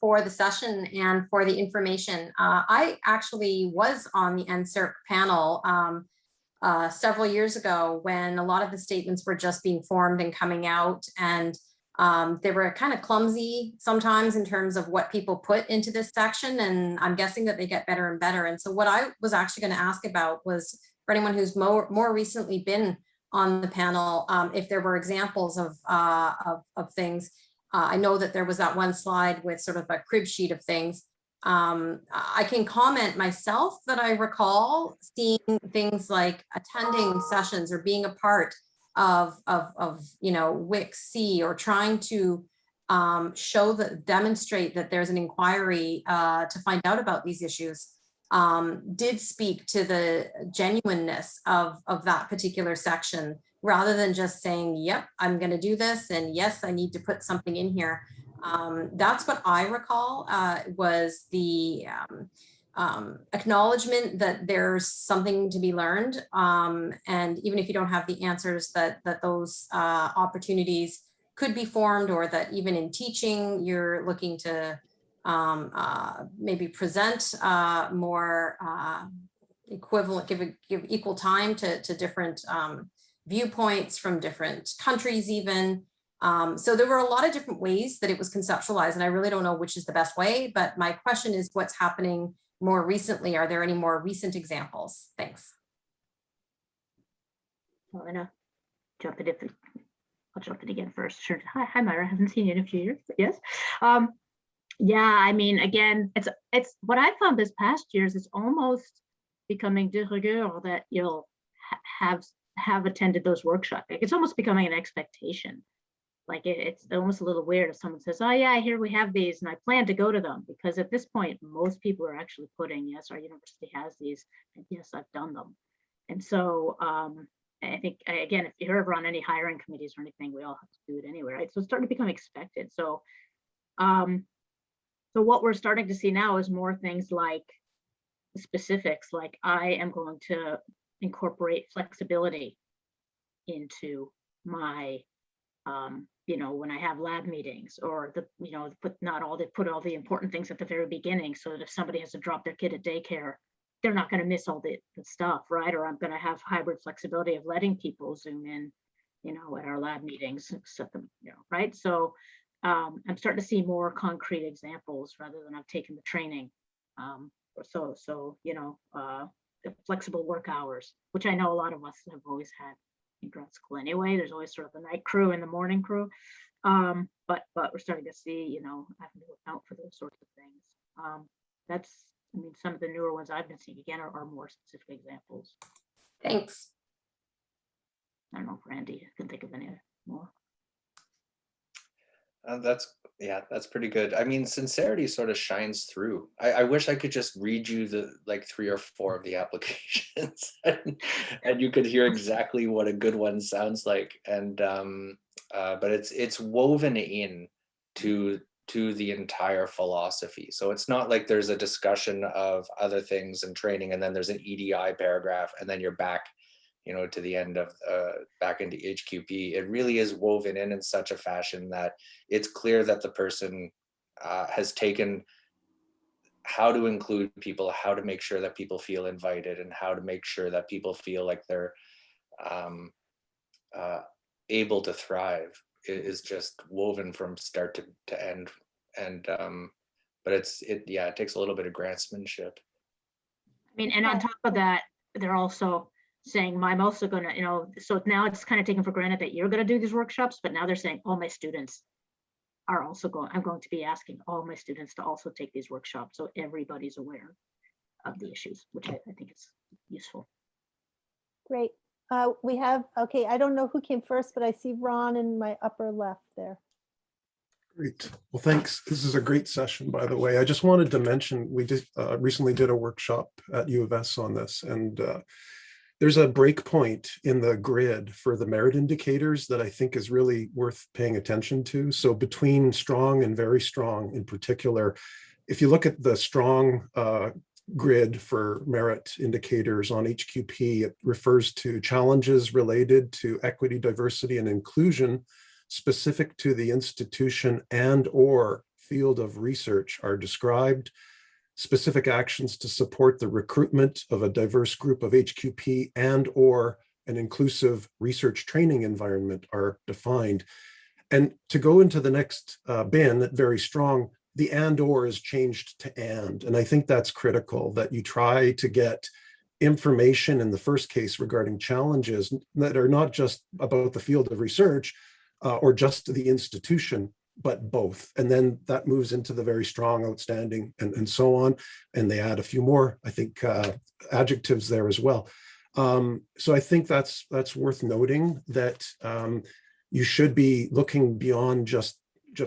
S9: for the session and for the information. I actually was on the NSERC panel several years ago when a lot of the statements were just being formed and coming out, and they were kind of clumsy sometimes in terms of what people put into this section, and I'm guessing that they get better and better. And so what I was actually going to ask about was, for anyone who's more recently been on the panel, if there were examples of things. I know that there was that one slide with sort of a crib sheet of things. I can comment myself that I recall seeing things like attending sessions or being a part of you know, WiCS-C, or trying to demonstrate that there's an inquiry to find out about these issues, did speak to the genuineness of that particular section, rather than just saying, yep, I'm going to do this, and yes, I need to put something in here. That's what I recall was the acknowledgement that there's something to be learned. And even if you don't have the answers, that those opportunities could be formed, or that even in teaching, you're looking to maybe present more equivalent, give equal time to different viewpoints from different countries even. So there were a lot of different ways that it was conceptualized, and I really don't know which is the best way, but my question is, what's happening more recently? Are there any more recent examples? Thanks.
S8: I'm gonna jump in. I'll jump in again first. Sure. Hi, Myra. I haven't seen you in a few years, but yes. Yeah, I mean, again, it's what I found this past years, it's almost becoming de rigueur that you'll have attended those workshops. Like, it's almost becoming an expectation. Like it's almost a little weird if someone says, oh yeah, here we have these and I plan to go to them, because at this point, most people are actually putting, yes, our university has these, and yes, I've done them. And so I think, again, if you're ever on any hiring committees or anything, we all have to do it anyway, right? So it's starting to become expected. So so what we're starting to see now is more things like specifics, like I am going to incorporate flexibility into my you know, when I have lab meetings, or the, you know, put all the important things at the very beginning, so that if somebody has to drop their kid at daycare, they're not going to miss all the stuff, right? Or I'm going to have hybrid flexibility of letting people Zoom in, you know, at our lab meetings, set them, you know, right? So I'm starting to see more concrete examples rather than I've taken the training. So you know, the flexible work hours, which I know a lot of us have always had in grad school anyway. There's always sort of the night crew and the morning crew, but we're starting to see, you know, having to account for those sorts of things. That's, I mean, some of the newer ones I've been seeing again are more specific examples.
S9: Thanks.
S8: I don't know if Randy can think of any more.
S7: That's pretty good. I mean, sincerity sort of shines through. I wish I could just read you the like 3 or 4 of the applications and you could hear exactly what a good one sounds like. And but it's woven in to the entire philosophy. So it's not like there's a discussion of other things and training and then there's an EDI paragraph and then you're back, you know, to the end of back into HQP. It really is woven in such a fashion that it's clear that the person has taken how to include people, how to make sure that people feel invited, and how to make sure that people feel like they're able to thrive. It is just woven from start to end. And but it takes a little bit of grantsmanship.
S8: I mean, and on top of that, they're also saying, I'm also going to, you know, so now it's kind of taken for granted that you're going to do these workshops, but now they're saying all my students are also going, I'm going to be asking all my students to also take these workshops, so everybody's aware of the issues, which I think is useful.
S1: Great. We have, okay, I don't know who came first, but I see Ron in my upper left there.
S10: Great. Well, thanks. This is a great session, by the way. I just wanted to mention, we just recently did a workshop at U of S on this, and there's a breakpoint in the grid for the merit indicators that I think is really worth paying attention to. So between strong and very strong in particular, if you look at the strong grid for merit indicators on HQP, it refers to challenges related to equity, diversity, and inclusion specific to the institution and or field of research are described. Specific actions to support the recruitment of a diverse group of HQP and or an inclusive research training environment are defined. And to go into the next bin, very strong, the and or is changed to and I think that's critical, that you try to get information in the first case regarding challenges that are not just about the field of research or just the institution, but both. And then that moves into the very strong, outstanding, and so on. And they add a few more, I think, adjectives there as well. So I think that's worth noting, that you should be looking beyond just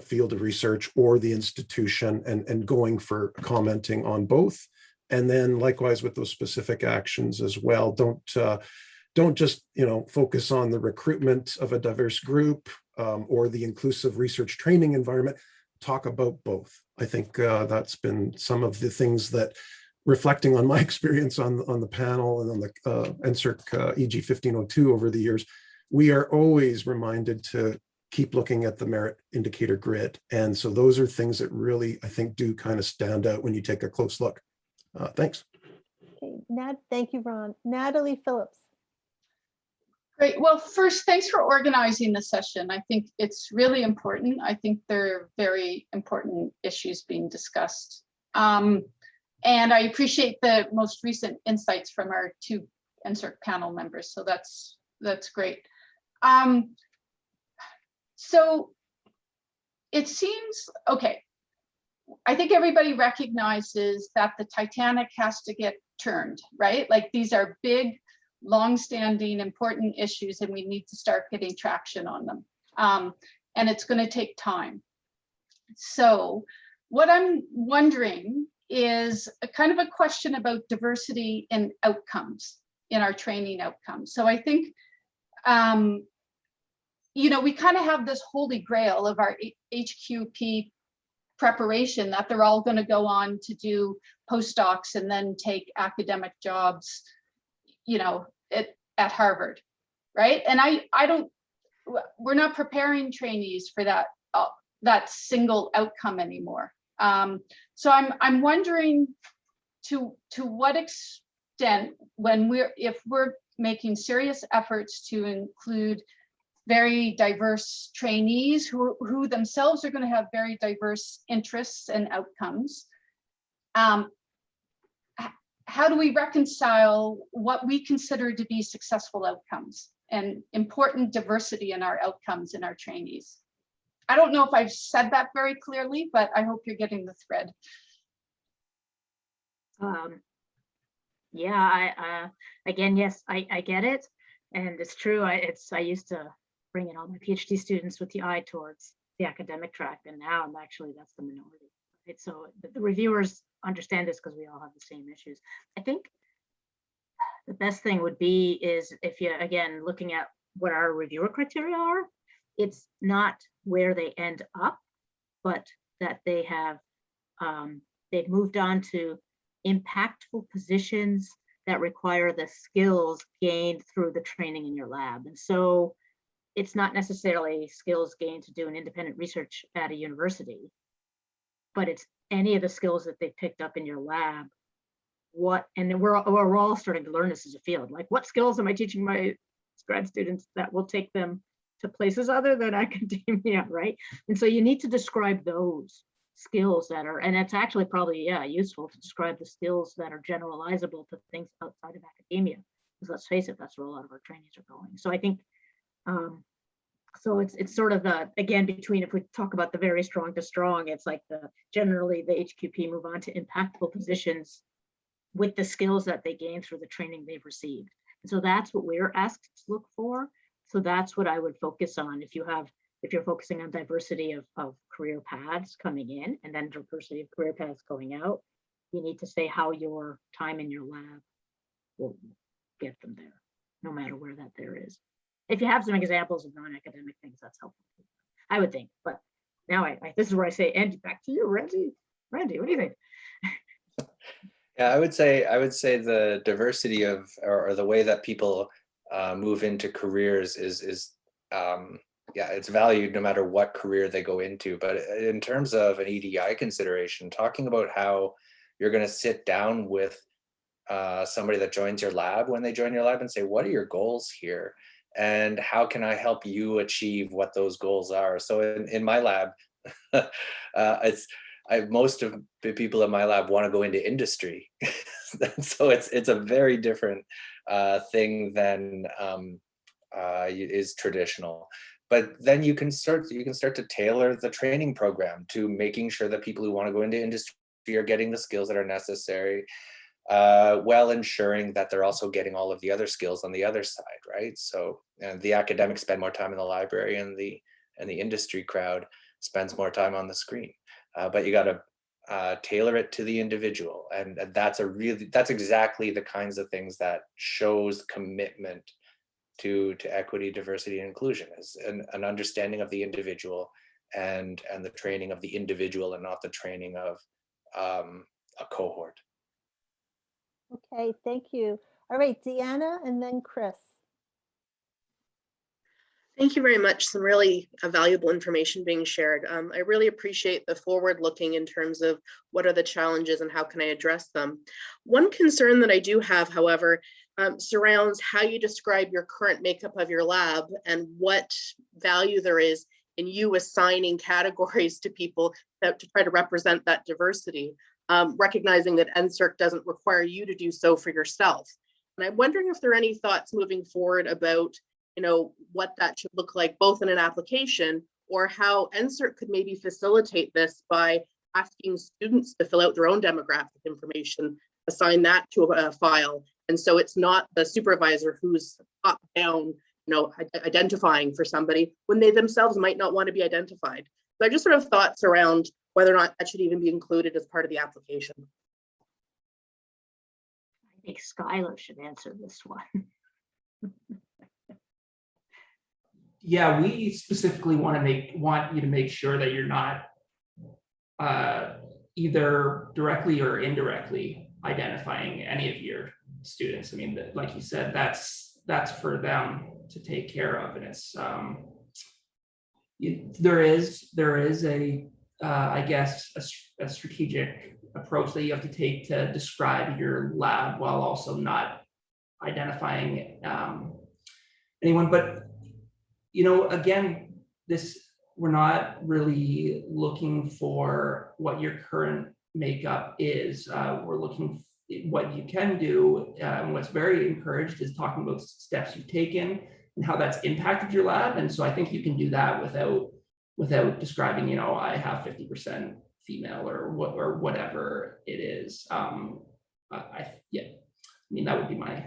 S10: field of research or the institution and going for commenting on both. And then likewise with those specific actions as well. Don't just, you know, focus on the recruitment of a diverse group or the inclusive research training environment. Talk about both. I think that's been some of the things that, reflecting on my experience on the panel and on the NSERC EG 1502 over the years, we are always reminded to keep looking at the merit indicator grid. And so those are things that really, I think, do kind of stand out when you take a close look. Thanks.
S1: Okay, thank you, Ron. Natalie Phillips.
S11: Great. Well, first, thanks for organizing the session. I think it's really important. I think there are very important issues being discussed. And I appreciate the most recent insights from our 2 NSERC panel members. So that's great. So it seems, okay, I think everybody recognizes that the Titanic has to get turned, right? Like, these are big, long-standing, important issues, and we need to start getting traction on them. And it's going to take time. So what I'm wondering is a kind of a question about diversity in outcomes, in our training outcomes. So I think, you know, we kind of have this holy grail of our HQP preparation, that they're all going to go on to do postdocs and then take academic jobs, you know, at Harvard, right? And I don't, we're not preparing trainees for that single outcome anymore. So I'm wondering to what extent, if we're making serious efforts to include very diverse trainees who themselves are going to have very diverse interests and outcomes, how do we reconcile what we consider to be successful outcomes and important diversity in our outcomes in our trainees? I don't know if I've said that very clearly, but I hope you're getting the thread.
S8: Yeah, again, yes, I get it. And it's true. I used to bring in all my PhD students with the eye towards the academic track. And now that's the minority. Right? So the reviewers understand this because we all have the same issues. I think the best thing would be is if you, again, looking at what our reviewer criteria are, it's not where they end up, but that they have, they've moved on to impactful positions that require the skills gained through the training in your lab. And so it's not necessarily skills gained to do an independent research at a university, but it's any of the skills that they picked up in your lab. And then we're all starting to learn this as a field. Like, what skills am I teaching my grad students that will take them to places other than academia, right? And so you need to describe those skills that are, and it's actually probably, useful to describe the skills that are generalizable to things outside of academia. Because let's face it, that's where a lot of our trainees are going. So I think, so it's sort of again, between, if we talk about the very strong to strong, it's like generally the HQP move on to impactful positions with the skills that they gain through the training they've received. And so that's what we're asked to look for. So that's what I would focus on. If you're focusing on diversity of career paths coming in and then diversity of career paths going out, you need to say how your time in your lab will get them there, no matter where that there is. If you have some examples of non-academic things, that's helpful, I would think. But now this is where I say, Andy, back to you, Randy. Randy, what do you think?
S7: Yeah, I would say the diversity of, or the way that people move into careers is it's valued no matter what career they go into. But in terms of an EDI consideration, talking about how you're going to sit down with somebody that joins your lab when they join your lab and say, what are your goals here? And how can I help you achieve what those goals are? So in my lab, most of the people in my lab want to go into industry. So it's a very different thing than is traditional. But then you can start to tailor the training program to making sure that people who want to go into industry are getting the skills that are necessary, while ensuring that they're also getting all of the other skills on the other side, right? So the academics spend more time in the library, and the industry crowd spends more time on the screen. But you got to tailor it to the individual, and that's exactly the kinds of things that shows commitment to equity, diversity, and inclusion, is an understanding of the individual and the training of the individual, and not the training of a cohort.
S1: Okay, thank you. All right, Deanna, and then Chris.
S12: Thank you very much. Some really valuable information being shared. I really appreciate the forward looking in terms of what are the challenges and how can I address them. One concern that I do have, however, surrounds how you describe your current makeup of your lab and what value there is in you assigning categories to people to try to represent that diversity, recognizing that NSERC doesn't require you to do so for yourself. And I'm wondering if there are any thoughts moving forward about what that should look like, both in an application, or how NSERC could maybe facilitate this by asking students to fill out their own demographic information, assign that to a file. And so it's not the supervisor who's top down, identifying for somebody when they themselves might not want to be identified. So I just sort of thoughts around whether or not that should even be included as part of the application.
S8: I think Skylar should answer this one.
S6: Yeah, we specifically want you to make sure that you're not either directly or indirectly identifying any of your students. I mean, like you said, that's for them to take care of, and it's there is a I guess a strategic approach that you have to take to describe your lab while also not identifying anyone. But again, we're not really looking for what your current makeup is. We're looking what you can do, and what's very encouraged is talking about steps you've taken and how that's impacted your lab. And so I think you can do that without describing, I have 50% female or whatever it is. That would be my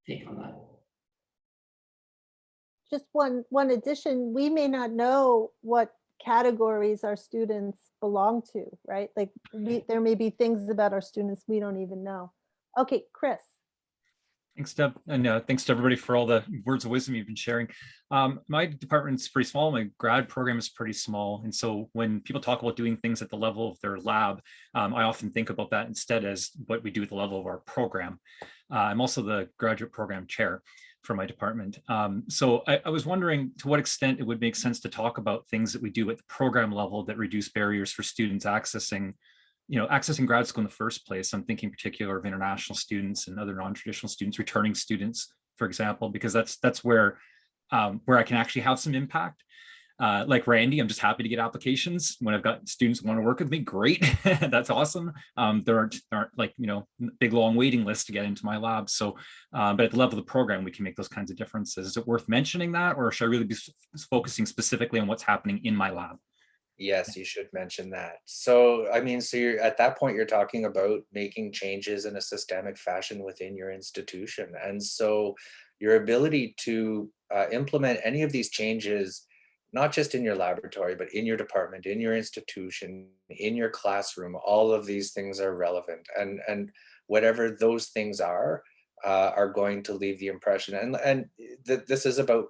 S6: take on that.
S1: Just one addition, we may not know what categories our students belong to, right? Like there may be things about our students we don't even know. Okay, Chris.
S2: Thanks, Deb. And thanks to everybody for all the words of wisdom you've been sharing. My department's pretty small. My grad program is pretty small. And so when people talk about doing things at the level of their lab, I often think about that instead as what we do at the level of our program. I'm also the graduate program chair for my department. So I was wondering to what extent it would make sense to talk about things that we do at the program level that reduce barriers for students accessing grad school in the first place. I'm thinking in particular of international students and other non-traditional students, returning students, for example, because that's where I can actually have some impact. Like Randy, I'm just happy to get applications when I've got students who want to work with me. Great, that's awesome. There aren't like big long waiting lists to get into my lab. So, but at the level of the program, we can make those kinds of differences. Is it worth mentioning that, or should I really be focusing specifically on what's happening in my lab?
S7: Yes, you should mention that. So, so you're at that point, you're talking about making changes in a systemic fashion within your institution. And so your ability to implement any of these changes, not just in your laboratory, but in your department, in your institution, in your classroom, all of these things are relevant. And whatever those things are going to leave the impression. And this is about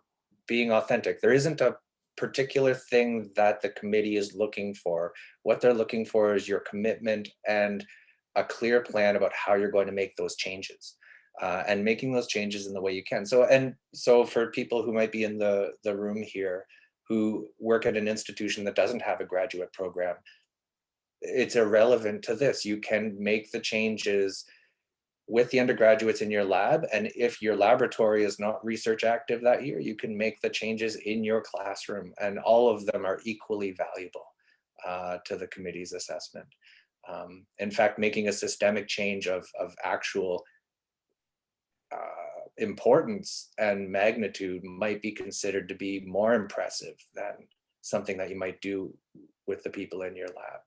S7: being authentic. There isn't a particular thing that the committee is looking for. What they're looking for is your commitment and a clear plan about how you're going to make those changes, and making those changes in the way you can. So for people who might be in the room here who work at an institution that doesn't have a graduate program, it's irrelevant to this. You can make the changes with the undergraduates in your lab, and if your laboratory is not research active that year, you can make the changes in your classroom, and all of them are equally valuable to the committee's assessment. In fact, making a systemic change of actual importance and magnitude might be considered to be more impressive than something that you might do with the people in your lab.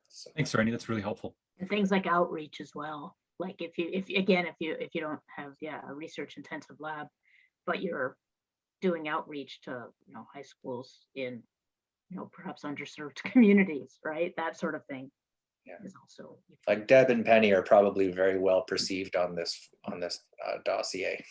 S7: So.
S2: Thanks, Randy. That's really helpful.
S8: And things like outreach as well. Like if you don't have a research intensive lab, but you're doing outreach to high schools in perhaps underserved communities, right? That sort of thing.
S7: Yeah.
S8: Is also
S7: like Deb and Penny are probably very well perceived on this dossier.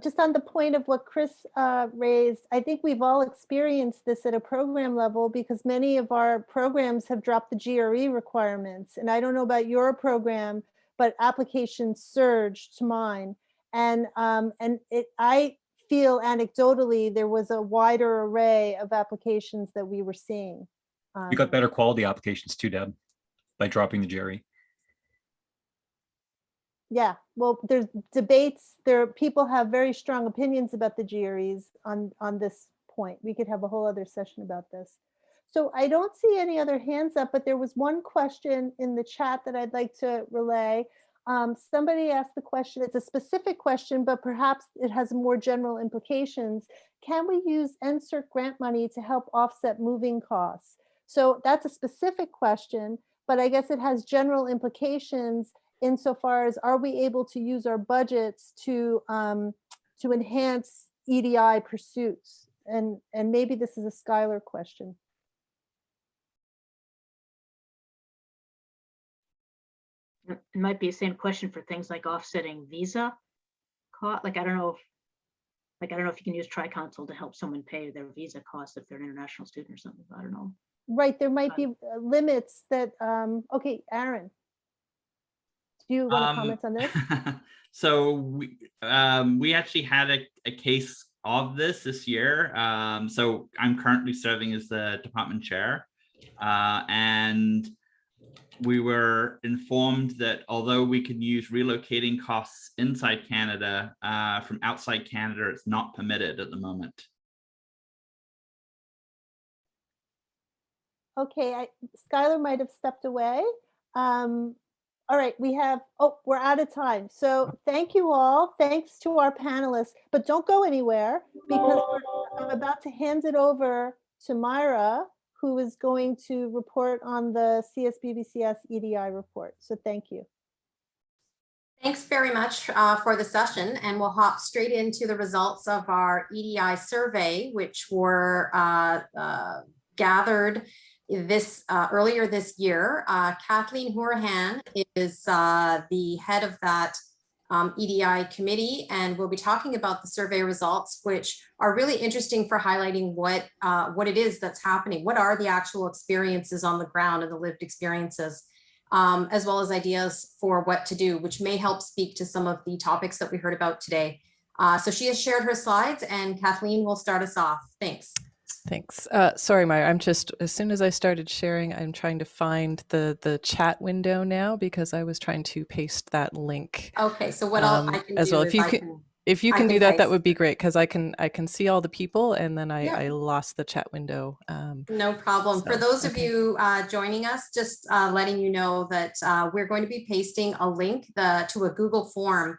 S1: Just on the point of what Chris raised, I think we've all experienced this at a program level because many of our programs have dropped the GRE requirements. And I don't know about your program, but applications surged to mine. And I feel anecdotally there was a wider array of applications that we were seeing.
S2: You got better quality applications too, Deb, by dropping the GRE.
S1: Yeah, well, there's debates. People have very strong opinions about the GREs on this point. We could have a whole other session about this. So I don't see any other hands up, but there was one question in the chat that I'd like to relay. Somebody asked the question, it's a specific question, but perhaps it has more general implications. Can we use NSERC grant money to help offset moving costs? So that's a specific question, but I guess it has general implications insofar as, are we able to use our budgets to enhance EDI pursuits? And maybe this is a Schuyler question.
S8: It might be the same question for things like offsetting visa cost. Like I don't know if you can use Tri-Council to help someone pay their visa costs if they're an international student or something. I don't know.
S1: Right, there might be limits that. Okay, Aaron. Do you want to comment on this?
S13: So we actually had a case of this year. So I'm currently serving as the department chair, and we were informed that although we can use relocating costs inside Canada, from outside Canada, it's not permitted at the moment.
S1: Okay, Skylar might have stepped away. All right, we're out of time. So thank you all. Thanks to our panelists, but don't go anywhere because I'm about to hand it over to Myra, who is going to report on the CSBBCS EDI report. So thank you.
S9: Thanks very much for the session, and we'll hop straight into the results of our EDI survey, which were gathered earlier this year. Kathleen Hourahan is the head of that EDI committee, and we'll be talking about the survey results, which are really interesting for highlighting what it is that's happening. What are the actual experiences on the ground and the lived experiences, as well as ideas for what to do, which may help speak to some of the topics that we heard about today. So she has shared her slides, and Kathleen will start us off. Thanks.
S14: Thanks. Sorry, Maya, I'm just, as soon as I started sharing, I'm trying to find the chat window now because I was trying to paste that link.
S9: Okay, so what I can
S14: as
S9: do
S14: well,
S9: is
S14: if you can do that, that would be great, because I can see all the people, and then I lost the chat window.
S9: No problem.
S14: So,
S9: for those of you joining us, just letting you know that we're going to be pasting a link to a Google form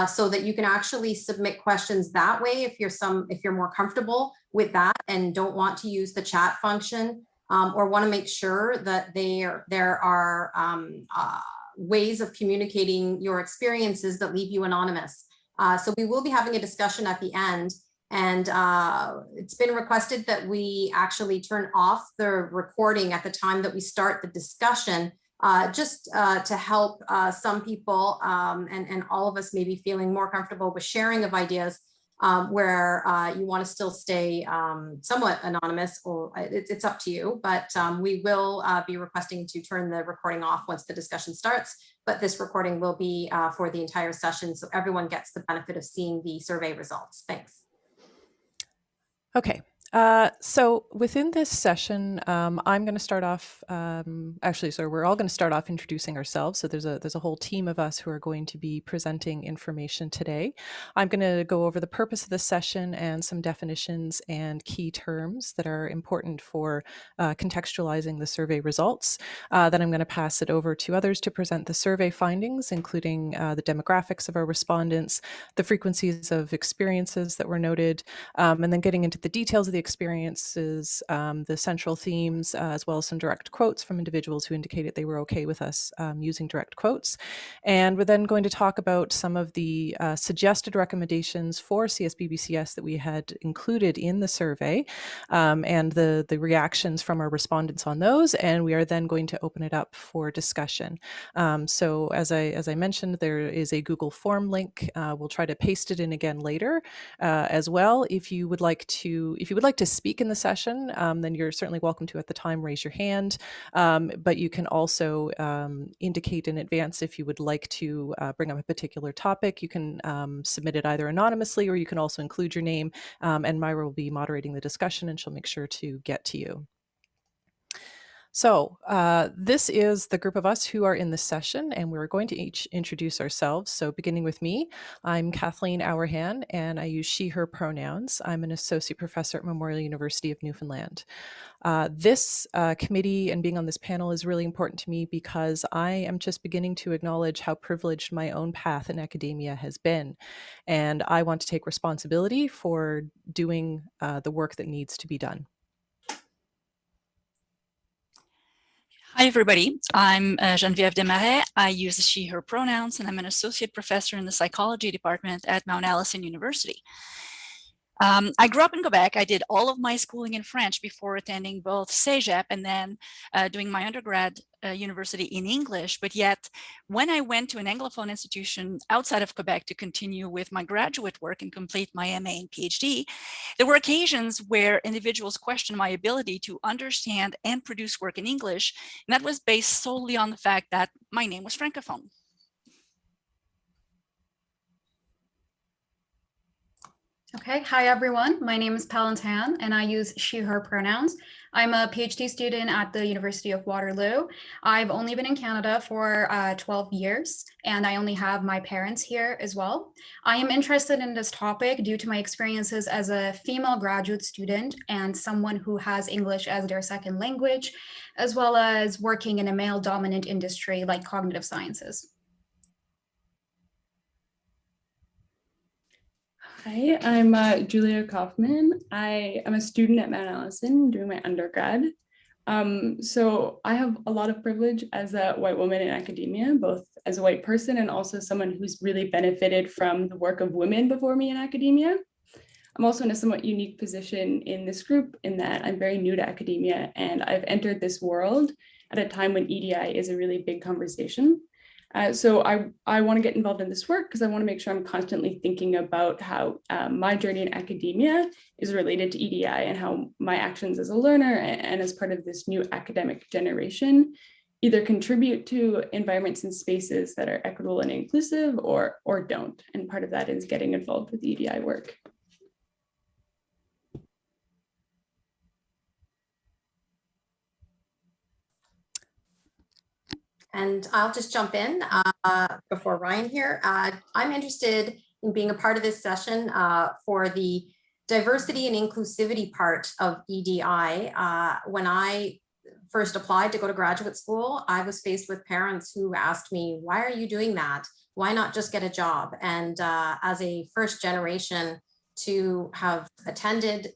S9: so that you can actually submit questions that way if you're more comfortable with that and don't want to use the chat function, or want to make sure that there are ways of communicating your experiences that leave you anonymous. So we will be having a discussion at the end, and it's been requested that we actually turn off the recording at the time that we start the discussion, just to help some people and all of us maybe feeling more comfortable with sharing of ideas, where you want to still stay somewhat anonymous, or it's up to you, but we will be requesting to turn the recording off once the discussion starts. But this recording will be for the entire session, so everyone gets the benefit of seeing the survey results. Thanks.
S14: Okay. So within this session, I'm going to start off, we're all going to start off introducing ourselves. So there's a whole team of us who are going to be presenting information today. I'm going to go over the purpose of the session and some definitions and key terms that are important for contextualizing the survey results. Then I'm going to pass it over to others to present the survey findings, including the demographics of our respondents, the frequencies of experiences that were noted, and then getting into the details of the experiences, the central themes, as well as some direct quotes from individuals who indicated they were okay with us using direct quotes. And we're then going to talk about some of the suggested recommendations for CSBBCS that we had included in the survey, and the reactions from our respondents on those. And we are then going to open it up for discussion. So as I mentioned, there is a Google form link. We'll try to paste it in again later as well. If you would like to speak in the session, then you're certainly welcome to at the time raise your hand, but you can also indicate in advance if you would like to bring up a particular topic. You can submit it either anonymously, or you can also include your name, and Myra will be moderating the discussion, and she'll make sure to get to you. So this is the group of us who are in this session, and we're going to each introduce ourselves. So beginning with me, I'm Kathleen Hourahan, and I use she, her pronouns. I'm an associate professor at Memorial University of Newfoundland. This committee and being on this panel is really important to me because I am just beginning to acknowledge how privileged my own path in academia has been. And I want to take responsibility for doing the work that needs to be done.
S15: Hi, everybody. I'm Geneviève Desmarais. I use she, her pronouns, and I'm an associate professor in the psychology department at Mount Allison University. I grew up in Quebec. I did all of my schooling in French before attending both Cégep and then doing my undergrad university in English. But yet, when I went to an Anglophone institution outside of Quebec to continue with my graduate work and complete my MA and PhD, there were occasions where individuals questioned my ability to understand and produce work in English. And that was based solely on the fact that my name was Francophone.
S16: Okay, hi everyone. My name is Palantan and I use she, her pronouns. I'm a PhD student at the University of Waterloo. I've only been in Canada for 12 years and I only have my parents here as well. I am interested in this topic due to my experiences as a female graduate student and someone who has English as their second language, as well as working in a male dominant industry like cognitive sciences.
S17: Hi, I'm Julia Kaufman. I am a student at Mount Allison doing my undergrad. So I have a lot of privilege as a white woman in academia, both as a white person and also someone who's really benefited from the work of women before me in academia. I'm also in a somewhat unique position in this group in that I'm very new to academia and I've entered this world at a time when EDI is a really big conversation. So I want to get involved in this work because I want to make sure I'm constantly thinking about how my journey in academia is related to EDI and how my actions as a learner and as part of this new academic generation either contribute to environments and spaces that are equitable and inclusive or don't. And part of that is getting involved with EDI work.
S9: And I'll just jump in before Ryan here. I'm interested in being a part of this session for the diversity and inclusivity part of EDI. When I first applied to go to graduate school, I was faced with parents who asked me, why are you doing that? Why not just get a job? And as a first generation to have attended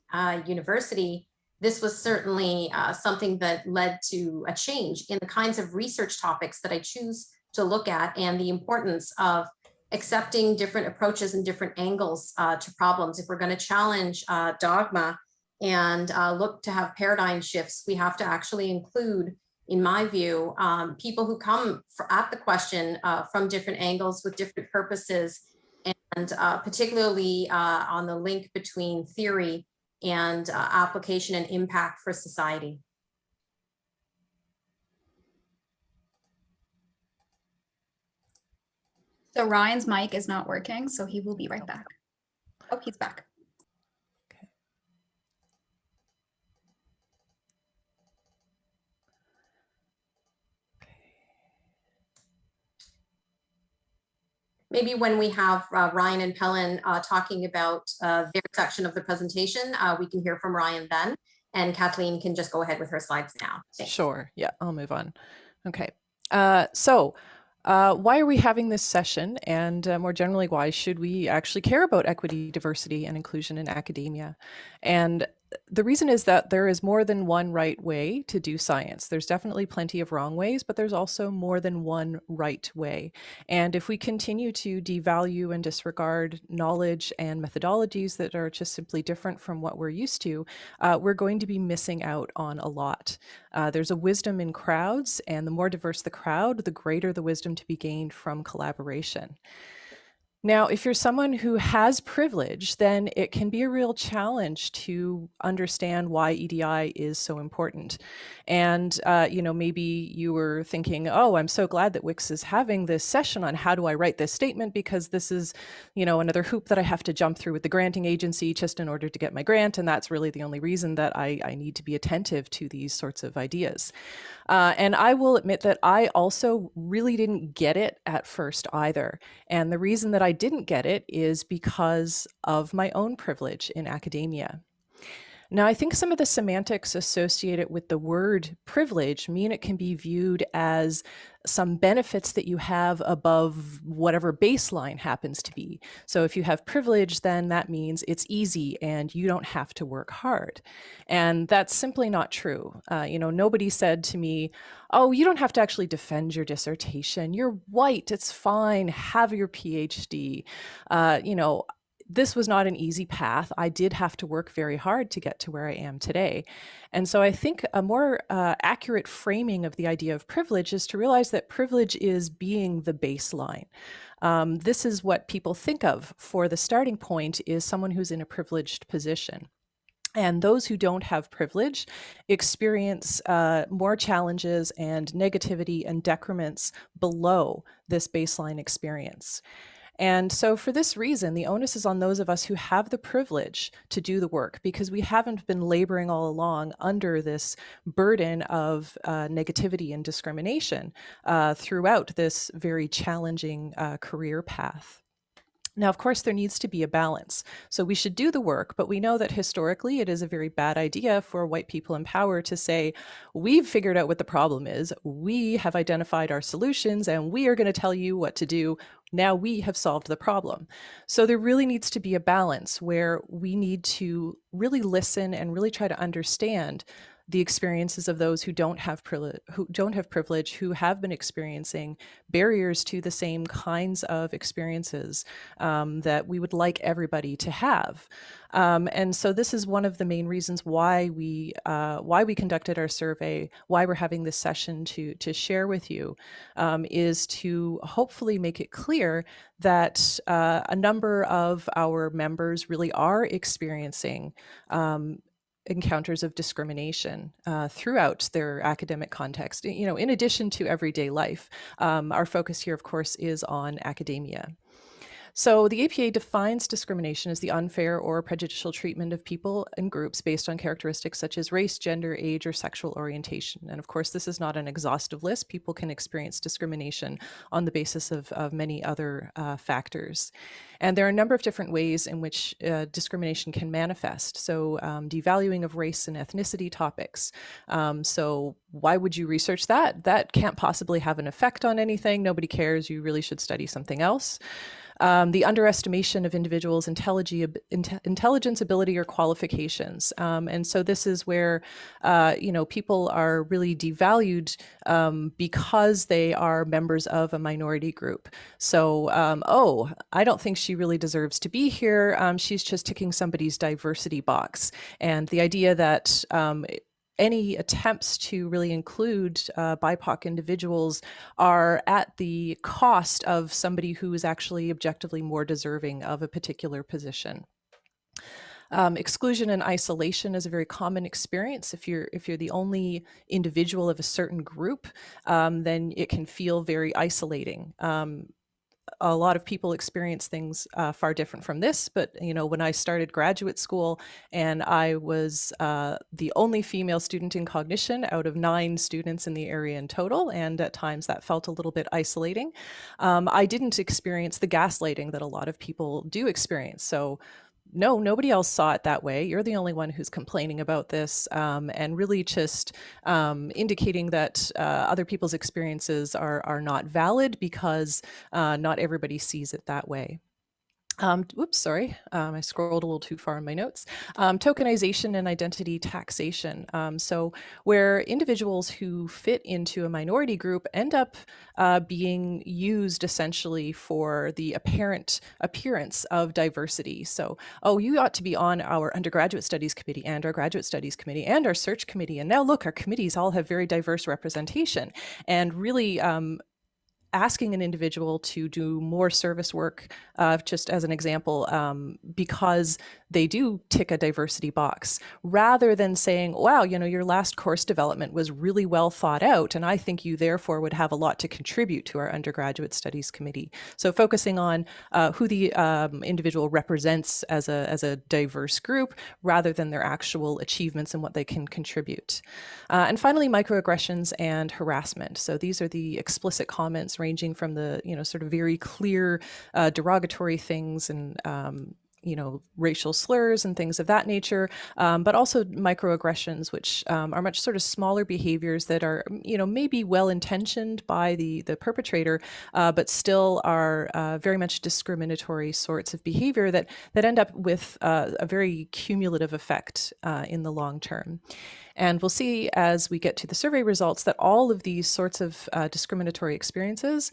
S9: university, this was certainly something that led to a change in the kinds of research topics that I choose to look at and the importance of accepting different approaches and different angles to problems. If we're going to challenge dogma and look to have paradigm shifts, we have to actually include, in my view, people who come at the question from different angles with different purposes, and particularly on the link between theory and application and impact for society.
S16: So Ryan's mic is not working, so he will be right back. Oh, he's back.
S9: Maybe when we have Ryan and Pellen talking about their section of the presentation, we can hear from Ryan then, and Kathleen can just go ahead with her slides now. Thanks.
S14: Sure, yeah, I'll move on. Okay, why are we having this session? And more generally, why should we actually care about equity, diversity, and inclusion in academia? And the reason is that there is more than one right way to do science. There's definitely plenty of wrong ways, but there's also more than one right way. And if we continue to devalue and disregard knowledge and methodologies that are just simply different from what we're used to, we're going to be missing out on a lot. There's a wisdom in crowds, and the more diverse the crowd, the greater the wisdom to be gained from collaboration. Now, if you're someone who has privilege, then it can be a real challenge to understand why EDI is so important. And, maybe you were thinking, oh, I'm so glad that WiCS is having this session on how do I write this statement, because this is, another hoop that I have to jump through with the granting agency just in order to get my grant. And that's really the only reason that I need to be attentive to these sorts of ideas. And I will admit that I also really didn't get it at first either. And the reason that I didn't get it is because of my own privilege in academia. Now, I think some of the semantics associated with the word privilege mean it can be viewed as some benefits that you have above whatever baseline happens to be. So if you have privilege, then that means it's easy and you don't have to work hard. And that's simply not true. Nobody said to me, oh, you don't have to actually defend your dissertation. You're white, it's fine, have your PhD. This was not an easy path. I did have to work very hard to get to where I am today. And so I think a more accurate framing of the idea of privilege is to realize that privilege is being the baseline. This is what people think of for the starting point, is someone who's in a privileged position. And those who don't have privilege experience more challenges and negativity and decrements below this baseline experience. And so for this reason, the onus is on those of us who have the privilege to do the work, because we haven't been laboring all along under this burden of negativity and discrimination throughout this very challenging career path. Now, of course, there needs to be a balance. So we should do the work, but we know that historically it is a very bad idea for white people in power to say, we've figured out what the problem is, we have identified our solutions, and we are going to tell you what to do. Now we have solved the problem. So there really needs to be a balance where we need to really listen and really try to understand the experiences of those who don't have privilege, who have been experiencing barriers to the same kinds of experiences that we would like everybody to have. And so this is one of the main reasons why we conducted our survey, why we're having this session to share with you, is to hopefully make it clear that a number of our members really are experiencing encounters of discrimination throughout their academic context, in addition to everyday life. Our focus here, of course, is on academia. So the APA defines discrimination as the unfair or prejudicial treatment of people and groups based on characteristics such as race, gender, age, or sexual orientation. And of course, this is not an exhaustive list. People can experience discrimination on the basis of many other factors. And there are a number of different ways in which discrimination can manifest. So devaluing of race and ethnicity topics. So why would you research that? That can't possibly have an effect on anything. Nobody cares. You really should study something else. The underestimation of individuals' intelligence, ability, or qualifications. And so this is where, people are really devalued because they are members of a minority group. So, I don't think she really deserves to be here. She's just ticking somebody's diversity box. And the idea that any attempts to really include BIPOC individuals are at the cost of somebody who is actually objectively more deserving of a particular position. Exclusion and isolation is a very common experience. If you're the only individual of a certain group, then it can feel very isolating. A lot of people experience things far different from this, but when I started graduate school and I was the only female student in cognition out of 9 students in the area in total, and at times that felt a little bit isolating, I didn't experience the gaslighting that a lot of people do experience. So no, nobody else saw it that way. You're the only one who's complaining about this, and really just indicating that other people's experiences are not valid because not everybody sees it that way. Oops, sorry, I scrolled a little too far in my notes. Tokenization and identity taxation. So where individuals who fit into a minority group end up being used essentially for the apparent appearance of diversity. So, you ought to be on our undergraduate studies committee and our graduate studies committee and our search committee. And now look, our committees all have very diverse representation, and really asking an individual to do more service work, just as an example, because they do tick a diversity box, rather than saying, wow, your last course development was really well thought out, and I think you therefore would have a lot to contribute to our undergraduate studies committee. So focusing on who the individual represents as a diverse group, rather than their actual achievements and what they can contribute. And finally, microaggressions and harassment. So these are the explicit comments ranging from the sort of very clear derogatory things and racial slurs and things of that nature, but also microaggressions, which are much sort of smaller behaviors that are maybe well intentioned by the perpetrator, but still are very much discriminatory sorts of behavior that end up with a very cumulative effect in the long term. And we'll see as we get to the survey results that all of these sorts of discriminatory experiences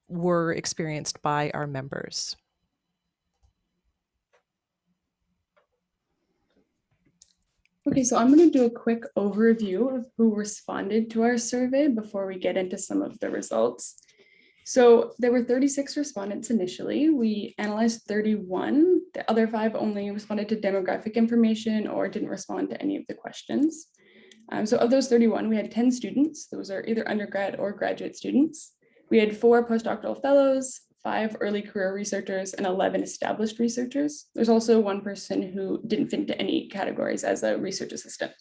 S14: were experienced by our members.
S17: Okay, so I'm going to do a quick overview of who responded to our survey before we get into some of the results. So there were 36 respondents initially. We analyzed 31. The other 5 only responded to demographic information or didn't respond to any of the questions. So of those 31, we had 10 students. Those are either undergrad or graduate students. We had 4 postdoctoral fellows, 5 early career researchers, and 11 established researchers. There's also one person who didn't fit into any categories as a research assistant.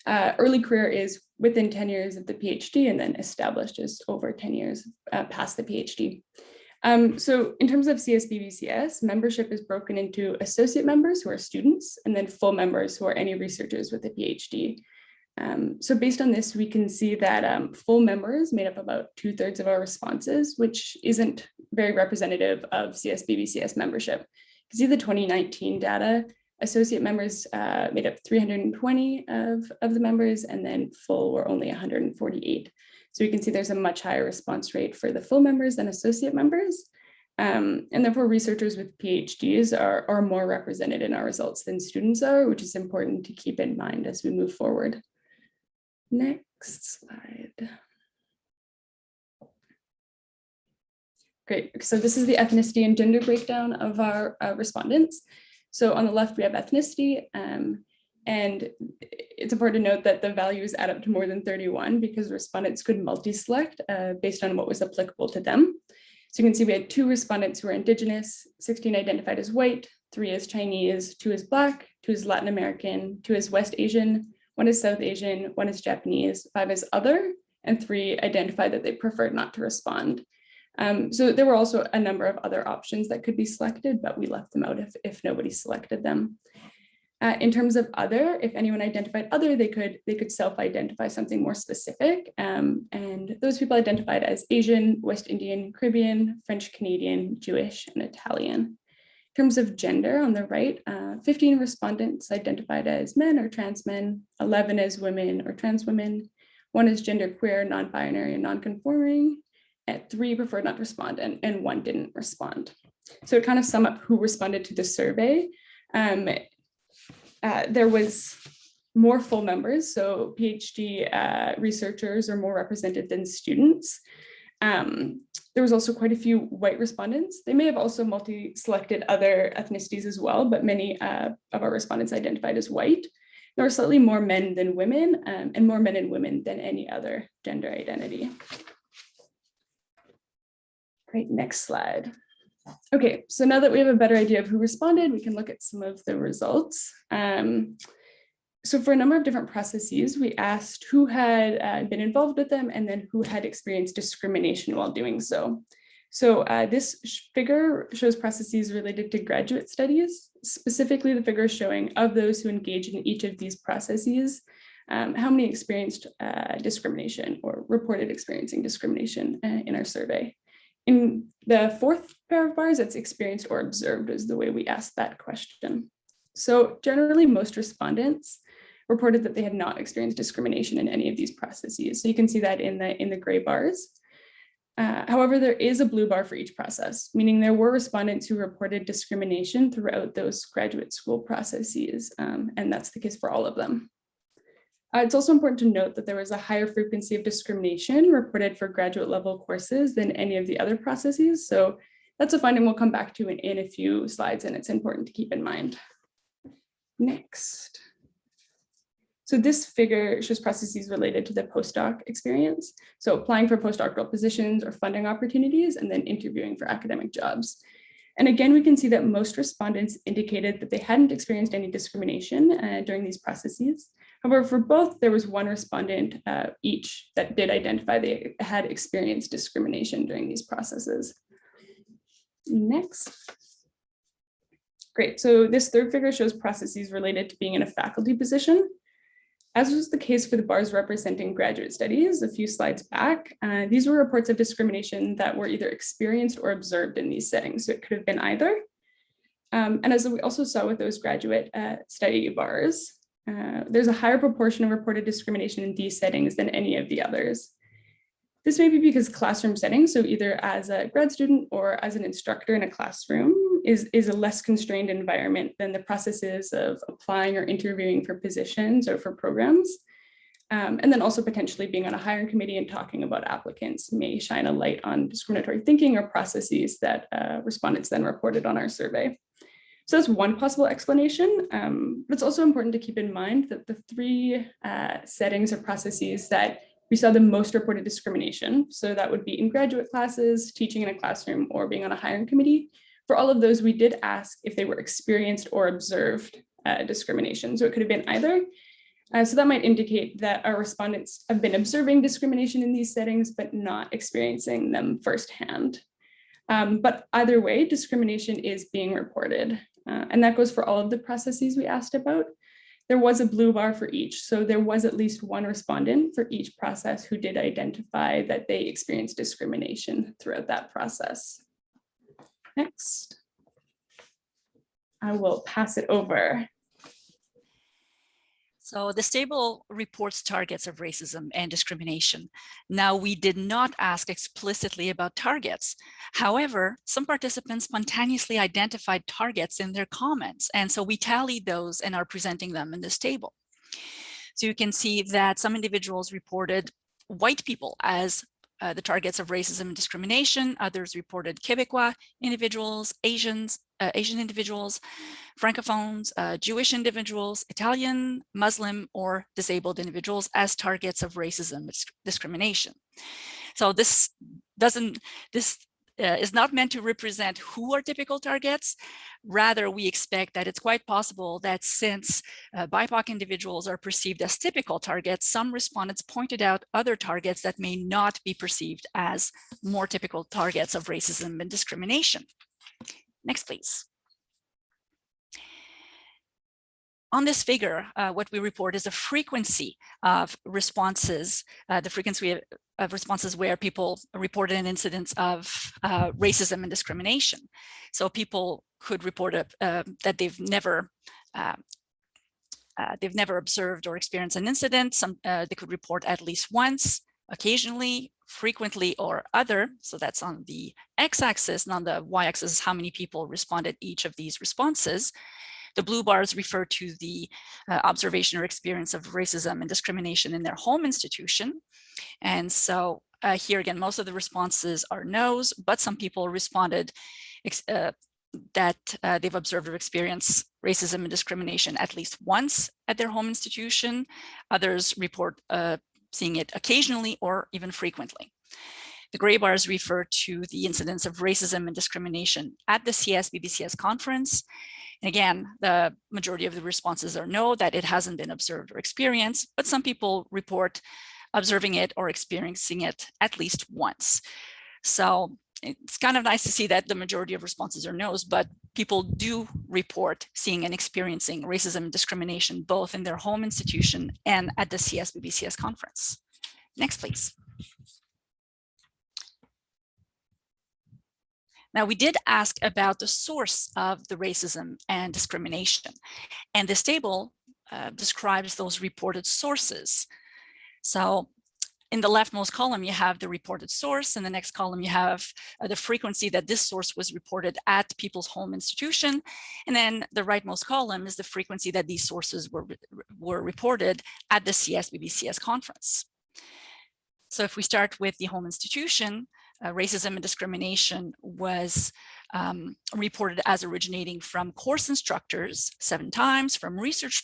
S17: Early career is within 10 years of the PhD, and then established is over 10 years past the PhD. So in terms of CSBBCS, membership is broken into associate members who are students, and then full members who are any researchers with a PhD. So based on this, we can see that full members made up about 2/3 of our responses, which isn't very representative of CSBBCS membership. You can see the 2019 data, associate members made up 320 of the members, and then full were only 148. So we can see there's a much higher response rate for the full members than associate members. And therefore researchers with PhDs are more represented in our results than students are, which is important to keep in mind as we move forward. Next slide. Great, so this is the ethnicity and gender breakdown of our respondents. So on the left, we have ethnicity, and it's important to note that the values add up to more than 31 because respondents could multi-select based on what was applicable to them. So you can see we had 2 respondents who were Indigenous, 16 identified as white, 3 as Chinese, 2 as Black, 2 as Latin American, 2 as West Asian, 1 is South Asian, 1 is Japanese, 5 is other, and 3 identified that they preferred not to respond. So there were also a number of other options that could be selected, but we left them out if nobody selected them. In terms of other, if anyone identified other, they could self-identify something more specific. And those people identified as Asian, West Indian, Caribbean, French Canadian, Jewish, and Italian. In terms of gender on the right, 15 respondents identified as men or trans men, 11 as women or trans women, 1 is genderqueer, non-binary, and non-conforming, and 3 preferred not to respond, and 1 didn't respond. So to kind of sum up who responded to the survey, there was more full members, so PhD researchers are more represented than students. There was also quite a few white respondents. They may have also multi-selected other ethnicities as well, but many of our respondents identified as white. There were slightly more men than women, and more men and women than any other gender identity. Great, next slide. Okay, so now that we have a better idea of who responded, we can look at some of the results. So for a number of different processes, we asked who had been involved with them and then who had experienced discrimination while doing so. So this figure shows processes related to graduate studies, specifically the figure showing of those who engaged in each of these processes, how many experienced discrimination or reported experiencing discrimination in our survey. In the 4th pair of bars, it's experienced or observed is the way we asked that question. So generally, most respondents reported that they had not experienced discrimination in any of these processes. So you can see that in the gray bars. However, there is a blue bar for each process, meaning there were respondents who reported discrimination throughout those graduate school processes, and that's the case for all of them. It's also important to note that there was a higher frequency of discrimination reported for graduate level courses than any of the other processes. So that's a finding we'll come back to in a few slides, and it's important to keep in mind. Next. So this figure shows processes related to the postdoc experience. So applying for postdoctoral positions or funding opportunities, and then interviewing for academic jobs. And again, we can see that most respondents indicated that they hadn't experienced any discrimination during these processes. However, for both, there was 1 respondent each that did identify they had experienced discrimination during these processes. Next. Great, so this 3rd figure shows processes related to being in a faculty position. As was the case for the bars representing graduate studies a few slides back, these were reports of discrimination that were either experienced or observed in these settings. So it could have been either. And as we also saw with those graduate study bars, there's a higher proportion of reported discrimination in these settings than any of the others. This may be because classroom settings, so either as a grad student or as an instructor in a classroom, is a less constrained environment than the processes of applying or interviewing for positions or for programs. And then also potentially being on a hiring committee and talking about applicants may shine a light on discriminatory thinking or processes that respondents then reported on our survey. So that's one possible explanation, but it's also important to keep in mind that the 3 settings or processes that we saw the most reported discrimination. So that would be in graduate classes, teaching in a classroom, or being on a hiring committee. For all of those, we did ask if they were experienced or observed discrimination. So it could have been either. So that might indicate that our respondents have been observing discrimination in these settings, but not experiencing them firsthand. But either way, discrimination is being reported. And that goes for all of the processes we asked about. There was a blue bar for each. So there was at least one respondent for each process who did identify that they experienced discrimination throughout that process. Next. I will pass it over.
S15: So this table reports targets of racism and discrimination. Now, we did not ask explicitly about targets. However, some participants spontaneously identified targets in their comments. And so we tallied those and are presenting them in this table. So you can see that some individuals reported white people as the targets of racism and discrimination. Others reported Quebecois individuals, Asian individuals, Francophones, Jewish individuals, Italian, Muslim, or disabled individuals as targets of racism and discrimination. So this is not meant to represent who are typical targets. Rather, we expect that it's quite possible that since BIPOC individuals are perceived as typical targets, some respondents pointed out other targets that may not be perceived as more typical targets of racism and discrimination. Next, please. On this figure, what we report is the frequency of responses, where people reported an incidence of racism and discrimination. So people could report that they've never observed or experienced an incident. They could report at least once, occasionally, frequently, or other. So that's on the x-axis, and on the y-axis is how many people responded each of these responses. The blue bars refer to the observation or experience of racism and discrimination in their home institution. And so here again, most of the responses are no's, but some people responded that they've observed or experienced racism and discrimination at least once at their home institution. Others report seeing it occasionally or even frequently. The gray bars refer to the incidence of racism and discrimination at the CSBBCS conference. And again, the majority of the responses are no, that it hasn't been observed or experienced, but some people report observing it or experiencing it at least once. So it's kind of nice to see that the majority of responses are no's, but people do report seeing and experiencing racism and discrimination both in their home institution and at the CSBBCS conference. Next, please. Now, we did ask about the source of the racism and discrimination, and this table describes those reported sources. So in the leftmost column, you have the reported source. In the next column, you have the frequency that this source was reported at people's home institution. And then the rightmost column is the frequency that these sources were reported at the CSBBCS conference. So if we start with the home institution, racism and discrimination was reported as originating from course instructors 7 times, from research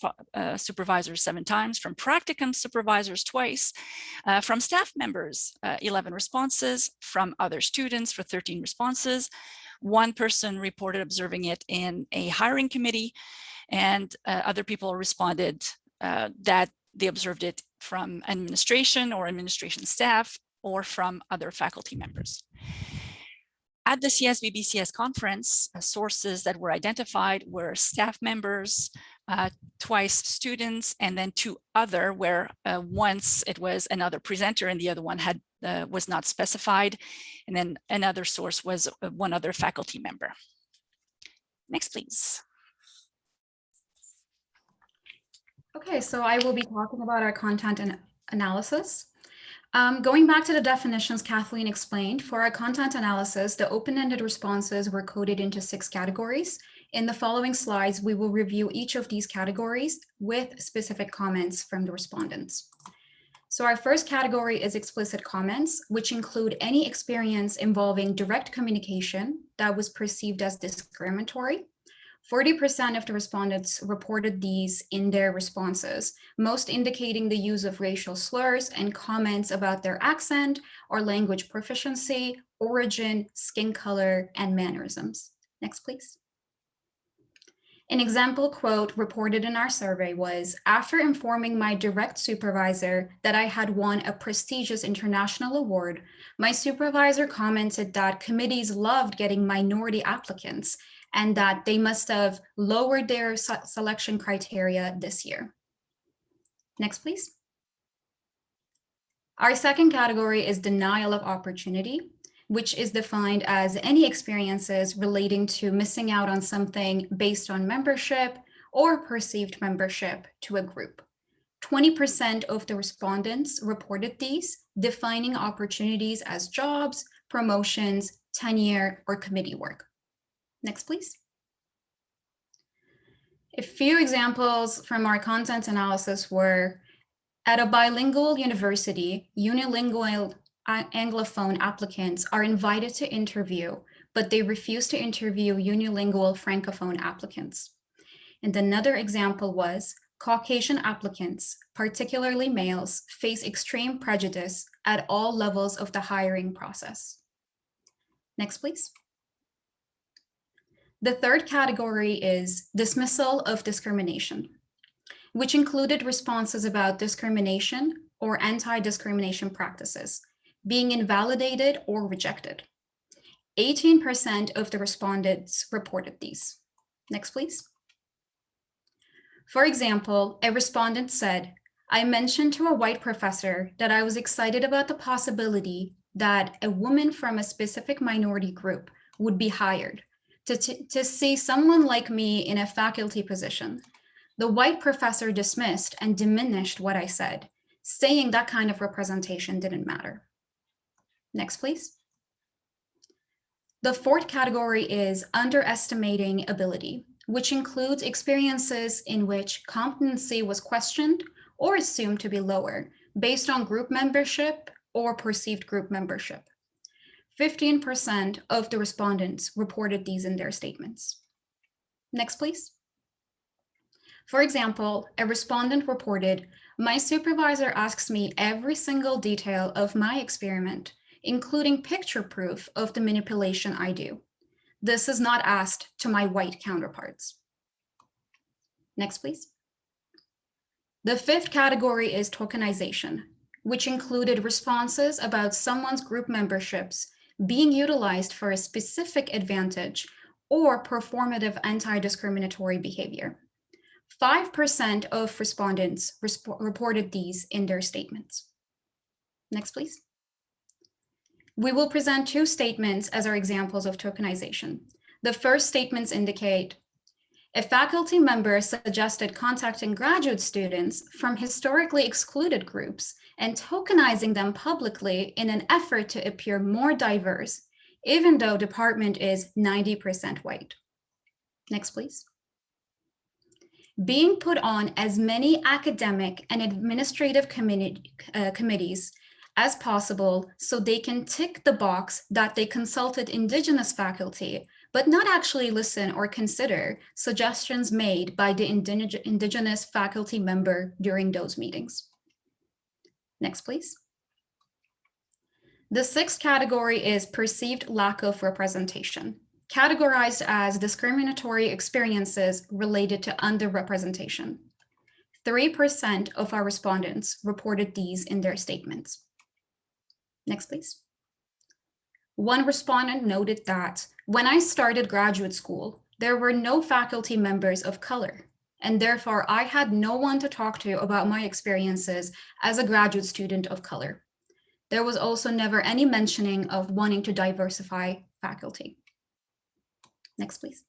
S15: supervisors 7 times, from practicum supervisors twice, from staff members 11 responses, from other students for 13 responses. 1 person reported observing it in a hiring committee, and other people responded that they observed it from administration or administration staff, or from other faculty members. At the CSBBCS conference, sources that were identified were staff members, twice students, and then 2 other, where once it was another presenter and the other one was not specified. And then another source was 1 other faculty member. Next, please.
S16: Okay, so I will be talking about our content and analysis. Going back to the definitions Kathleen explained, for our content analysis, the open-ended responses were coded into 6 categories. In the following slides, we will review each of these categories with specific comments from the respondents. So our first category is explicit comments, which include any experience involving direct communication that was perceived as discriminatory. 40% of the respondents reported these in their responses, most indicating the use of racial slurs and comments about their accent or language proficiency, origin, skin color, and mannerisms. Next, please. An example quote reported in our survey was, "After informing my direct supervisor that I had won a prestigious international award, my supervisor commented that committees loved getting minority applicants and that they must have lowered their selection criteria this year." Next, please. Our second category is denial of opportunity, which is defined as any experiences relating to missing out on something based on membership or perceived membership to a group. 20% of the respondents reported these, defining opportunities as jobs, promotions, tenure, or committee work. Next, please. A few examples from our content analysis were, at a bilingual university, unilingual Anglophone applicants are invited to interview, but they refuse to interview unilingual Francophone applicants. And another example was, Caucasian applicants, particularly males, face extreme prejudice at all levels of the hiring process. Next, please. The third category is dismissal of discrimination, which included responses about discrimination or anti-discrimination practices being invalidated or rejected. 18% of the respondents reported these. Next, please. For example, a respondent said, "I mentioned to a white professor that I was excited about the possibility that a woman from a specific minority group would be hired to see someone like me in a faculty position. The white professor dismissed and diminished what I said, saying that kind of representation didn't matter." Next, please. The fourth category is underestimating ability, which includes experiences in which competency was questioned or assumed to be lower based on group membership or perceived group membership. 15% of the respondents reported these in their statements. Next, please. For example, a respondent reported, "My supervisor asks me every single detail of my experiment, including picture proof of the manipulation I do. This is not asked to my white counterparts." Next, please. The fifth category is tokenization, which included responses about someone's group memberships being utilized for a specific advantage or performative anti-discriminatory behavior. 5% of respondents reported these in their statements. Next, please. We will present two statements as our examples of tokenization. The first statements indicate, "A faculty member suggested contacting graduate students from historically excluded groups and tokenizing them publicly in an effort to appear more diverse, even though the department is 90% white." Next, please. "Being put on as many academic and administrative committees as possible so they can tick the box that they consulted Indigenous faculty, but not actually listen or consider suggestions made by the Indigenous faculty member during those meetings." Next, please. The sixth category is perceived lack of representation, categorized as discriminatory experiences related to underrepresentation. 3% of our respondents reported these in their statements. Next, please. One respondent noted that, "When I started graduate school, there were no faculty members of color, and therefore I had no one to talk to about my experiences as a graduate student of color. There was also never any mentioning of wanting to diversify faculty." Next, please.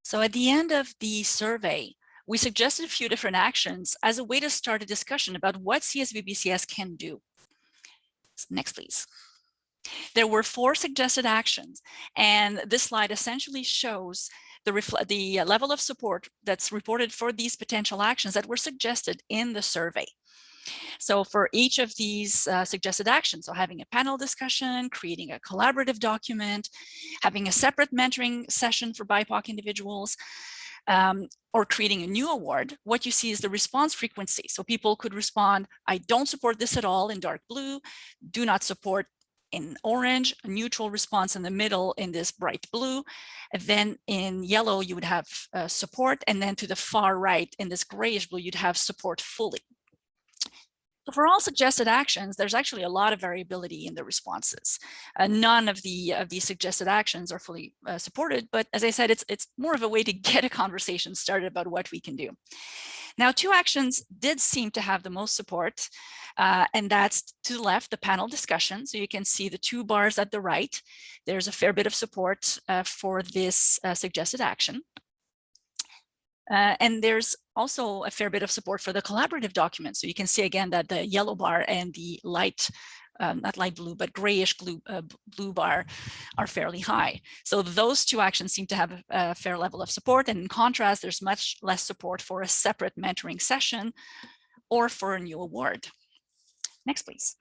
S15: So at the end of the survey, we suggested a few different actions as a way to start a discussion about what CSBBCS can do. Next, please. There were 4 suggested actions, and this slide essentially shows the level of support that's reported for these potential actions that were suggested in the survey. So for each of these suggested actions, so having a panel discussion, creating a collaborative document, having a separate mentoring session for BIPOC individuals, or creating a new award, what you see is the response frequency. So people could respond, I don't support this at all in dark blue, do not support in orange, a neutral response in the middle in this bright blue. And then in yellow, you would have support. And then to the far right in this grayish blue, you'd have support fully. So for all suggested actions, there's actually a lot of variability in the responses. None of these suggested actions are fully supported, but as I said, it's more of a way to get a conversation started about what we can do. Now, 2 actions did seem to have the most support, and that's to the left, the panel discussion. So you can see the 2 bars at the right. There's a fair bit of support for this suggested action. And there's also a fair bit of support for the collaborative document. So you can see again that the yellow bar and the light, not light blue, but grayish blue bar are fairly high. So those 2 actions seem to have a fair level of support. And in contrast, there's much less support for a separate mentoring session or for a new award. Next, please.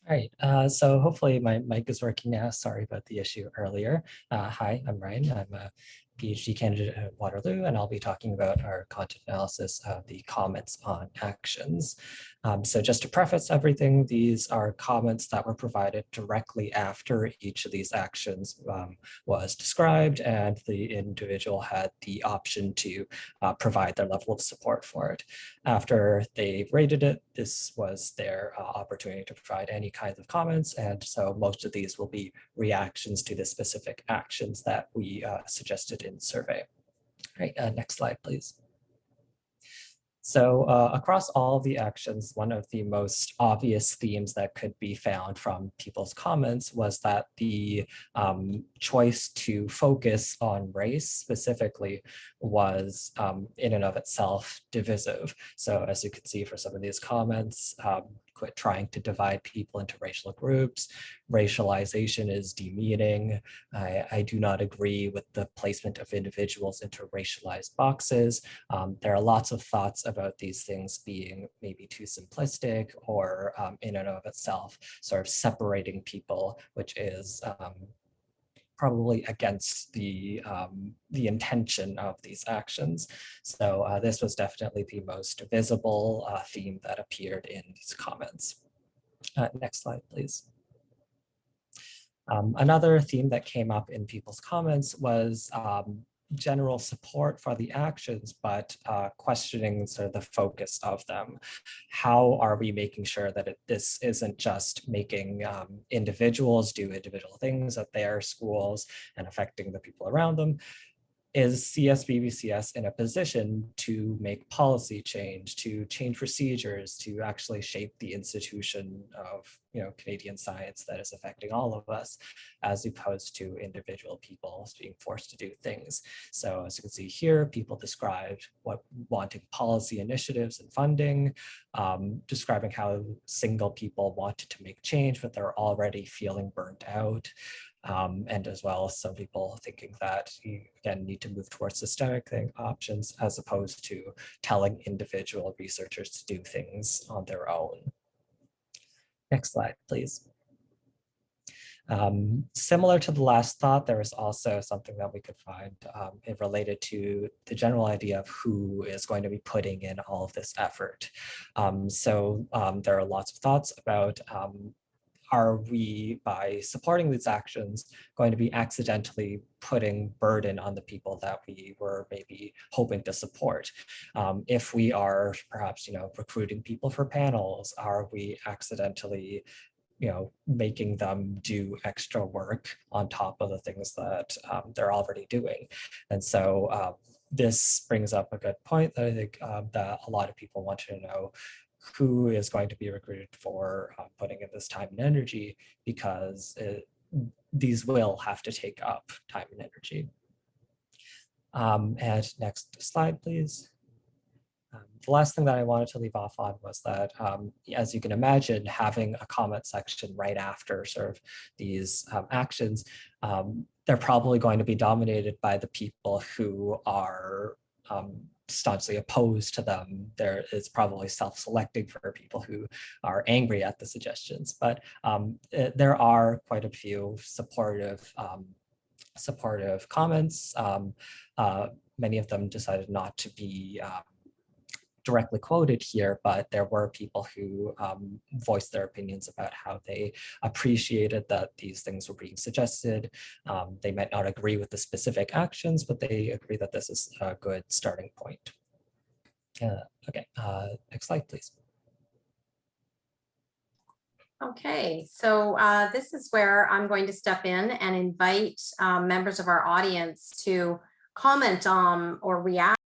S18: All right, so hopefully my mic is working now. Sorry about the issue earlier. Hi, I'm Ryan. I'm a PhD candidate at Waterloo, and I'll be talking about our content analysis of the comments on actions. So just to preface everything, these are comments that were provided directly after each of these actions was described, and the individual had the option to provide their level of support for it. After they rated it, this was their opportunity to provide any kinds of comments, and so most of these will be reactions to the specific actions that we suggested in the survey. All right, next slide, please. So across all of the actions, one of the most obvious themes that could be found from people's comments was that the choice to focus on race specifically was in and of itself divisive. So as you can see for some of these comments, quit trying to divide people into racial groups. Racialization is demeaning. I do not agree with the placement of individuals into racialized boxes. There are lots of thoughts about these things being maybe too simplistic or in and of itself sort of separating people, which is probably against the intention of these actions. So this was definitely the most visible theme that appeared in these comments. Next slide, please. Another theme that came up in people's comments was general support for the actions, but questioning sort of the focus of them. How are we making sure that this isn't just making individuals do individual things at their schools and affecting the people around them? Is CSBBCS in a position to make policy change, to change procedures, to actually shape the institution of Canadian science that is affecting all of us, as opposed to individual people being forced to do things? So as you can see here, people described wanting policy initiatives and funding, describing how single people wanted to make change, but they're already feeling burnt out. And as well as some people thinking that you, again, need to move towards systemic options as opposed to telling individual researchers to do things on their own. Next slide, please. Similar to the last thought, there is also something that we could find related to the general idea of who is going to be putting in all of this effort. So there are lots of thoughts about are we, by supporting these actions, going to be accidentally putting burden on the people that we were maybe hoping to support? If we are perhaps, recruiting people for panels, are we accidentally, making them do extra work on top of the things that they're already doing? And so this brings up a good point that I think that a lot of people want to know: who is going to be recruited for putting in this time and energy, because these will have to take up time and energy. And next slide, please. The last thing that I wanted to leave off on was that, as you can imagine, having a comment section right after sort of these actions, they're probably going to be dominated by the people who are staunchly opposed to them. There is probably self-selecting for people who are angry at the suggestions, but there are quite a few supportive comments. Many of them decided not to be directly quoted here, but there were people who voiced their opinions about how they appreciated that these things were being suggested. They might not agree with the specific actions, but they agree that this is a good starting point. Okay, next slide, please.
S9: Okay, so this is where I'm going to step in and invite members of our audience to comment on or react